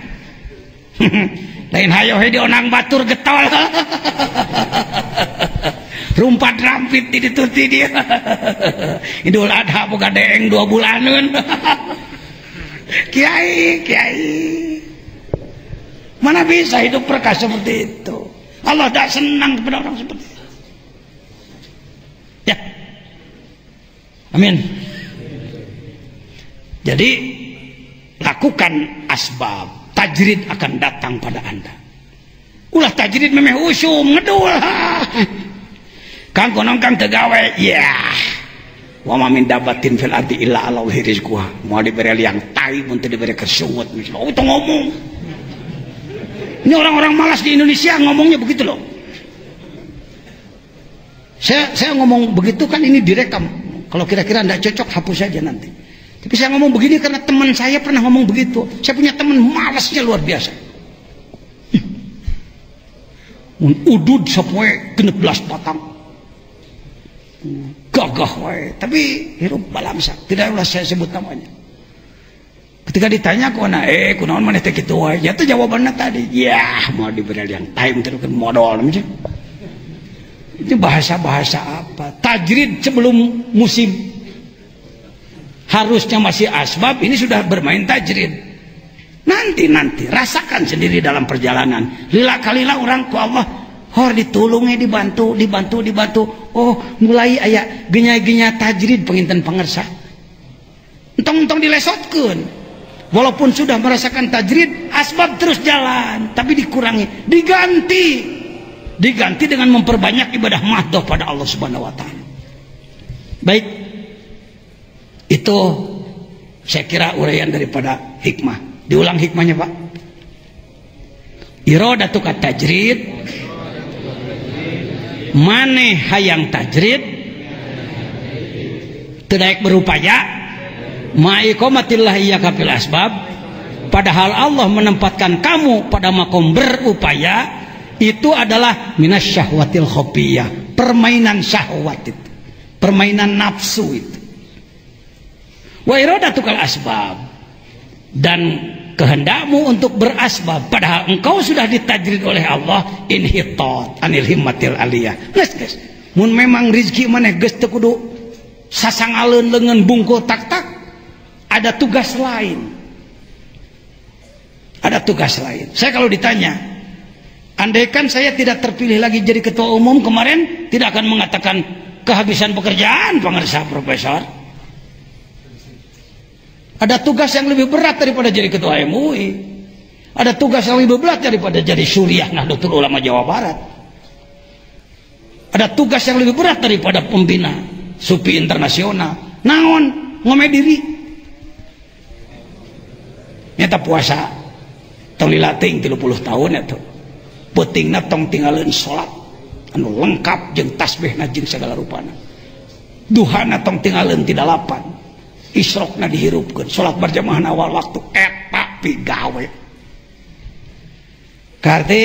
Lain hayo he dionang batur getol. Rumpat rampit di dituti dia. Idul Adha boga deeng 2 bulaneun. Kiai. Mana bisa hidup berkah seperti itu? Allah tidak senang kepada orang seperti itu. Ya. Amin. Jadi lakukan asbab. Tajrid akan datang pada anda. Ulah tajrid memeh usum ngedul. Kang konon kang tegawe, ya. Wa ma min dabatin fil ardi illa ala rizquha. Mau diberi liang tai mun teu diberi kesungut. Oh, itu ngomong. Ini orang-orang malas di Indonesia ngomongnya begitu loh. Saya ngomong begitu kan ini direkam. Kalau kira-kira enggak cocok hapus saja nanti. Tapi saya ngomong begini karena teman saya pernah ngomong begitu. Saya punya teman malasnya luar biasa. Udud sapoe 16 patang. Gagah wae, tapi hirup balamsa. Tidak usah saya sebut namanya. Ketika ditanya kunaon kunaon maneh teh kitu wae? Ya teh jawabannya tadi. Ya, mau diberi yang time terus modal macam. Itu bahasa-bahasa apa? Tajrid sebelum musim. Harusnya masih asbab, ini sudah bermain tajrid. Nanti rasakan sendiri dalam perjalanan. Lila kalila orang ku Allah hor ditulungi, dibantu. Oh, mulai aya genya-genya tajrid penginten pangersa. Entong dilesotkeun. Walaupun sudah merasakan tajrid, asbab terus jalan, tapi dikurangi, diganti dengan memperbanyak ibadah mahdoh pada Allah Subhanahu wa taala. Baik. Itu saya kira uraian daripada hikmah. Diulang hikmahnya, Pak. Iradatu kat tajrid, maneh hayang tajrid teu daek berupaya ma'iqamatillah iyyaka fil asbab, padahal Allah menempatkan kamu pada makom berupaya. Itu adalah minasyahwatil khafiyah, permainan syahwat itu, permainan nafsu itu. Wa iradatukal asbab, dan kehendakmu untuk berasbab padahal engkau sudah ditajrid oleh Allah, inhitat anil himmatil aliyah. Geus mun memang rezeki maneh geus teu kudu sasangaleun leungeun bungkul tak-tak, ada tugas lain. Ada tugas lain. Saya kalau ditanya, andaikan saya tidak terpilih lagi jadi ketua umum kemarin, tidak akan mengatakan kehabisan pekerjaan pengersa profesor. Ada tugas yang lebih berat daripada jadi ketua MUI. Ada tugas yang lebih berat daripada jadi Suriah Nahdlatul Ulama Jawa Barat. Ada tugas yang lebih berat daripada pembina SUPI internasional. Naon ngome diri. Nyata puasa tong lilating 30 tahun eta. Pentingna tong tinggalin salat anu lengkap jeung tasbihna jeung segala rupana. Duhana tong tinggalin 38. Isrokna dihirupkeun, salat berjamaah awal waktu eta pigawe. Karti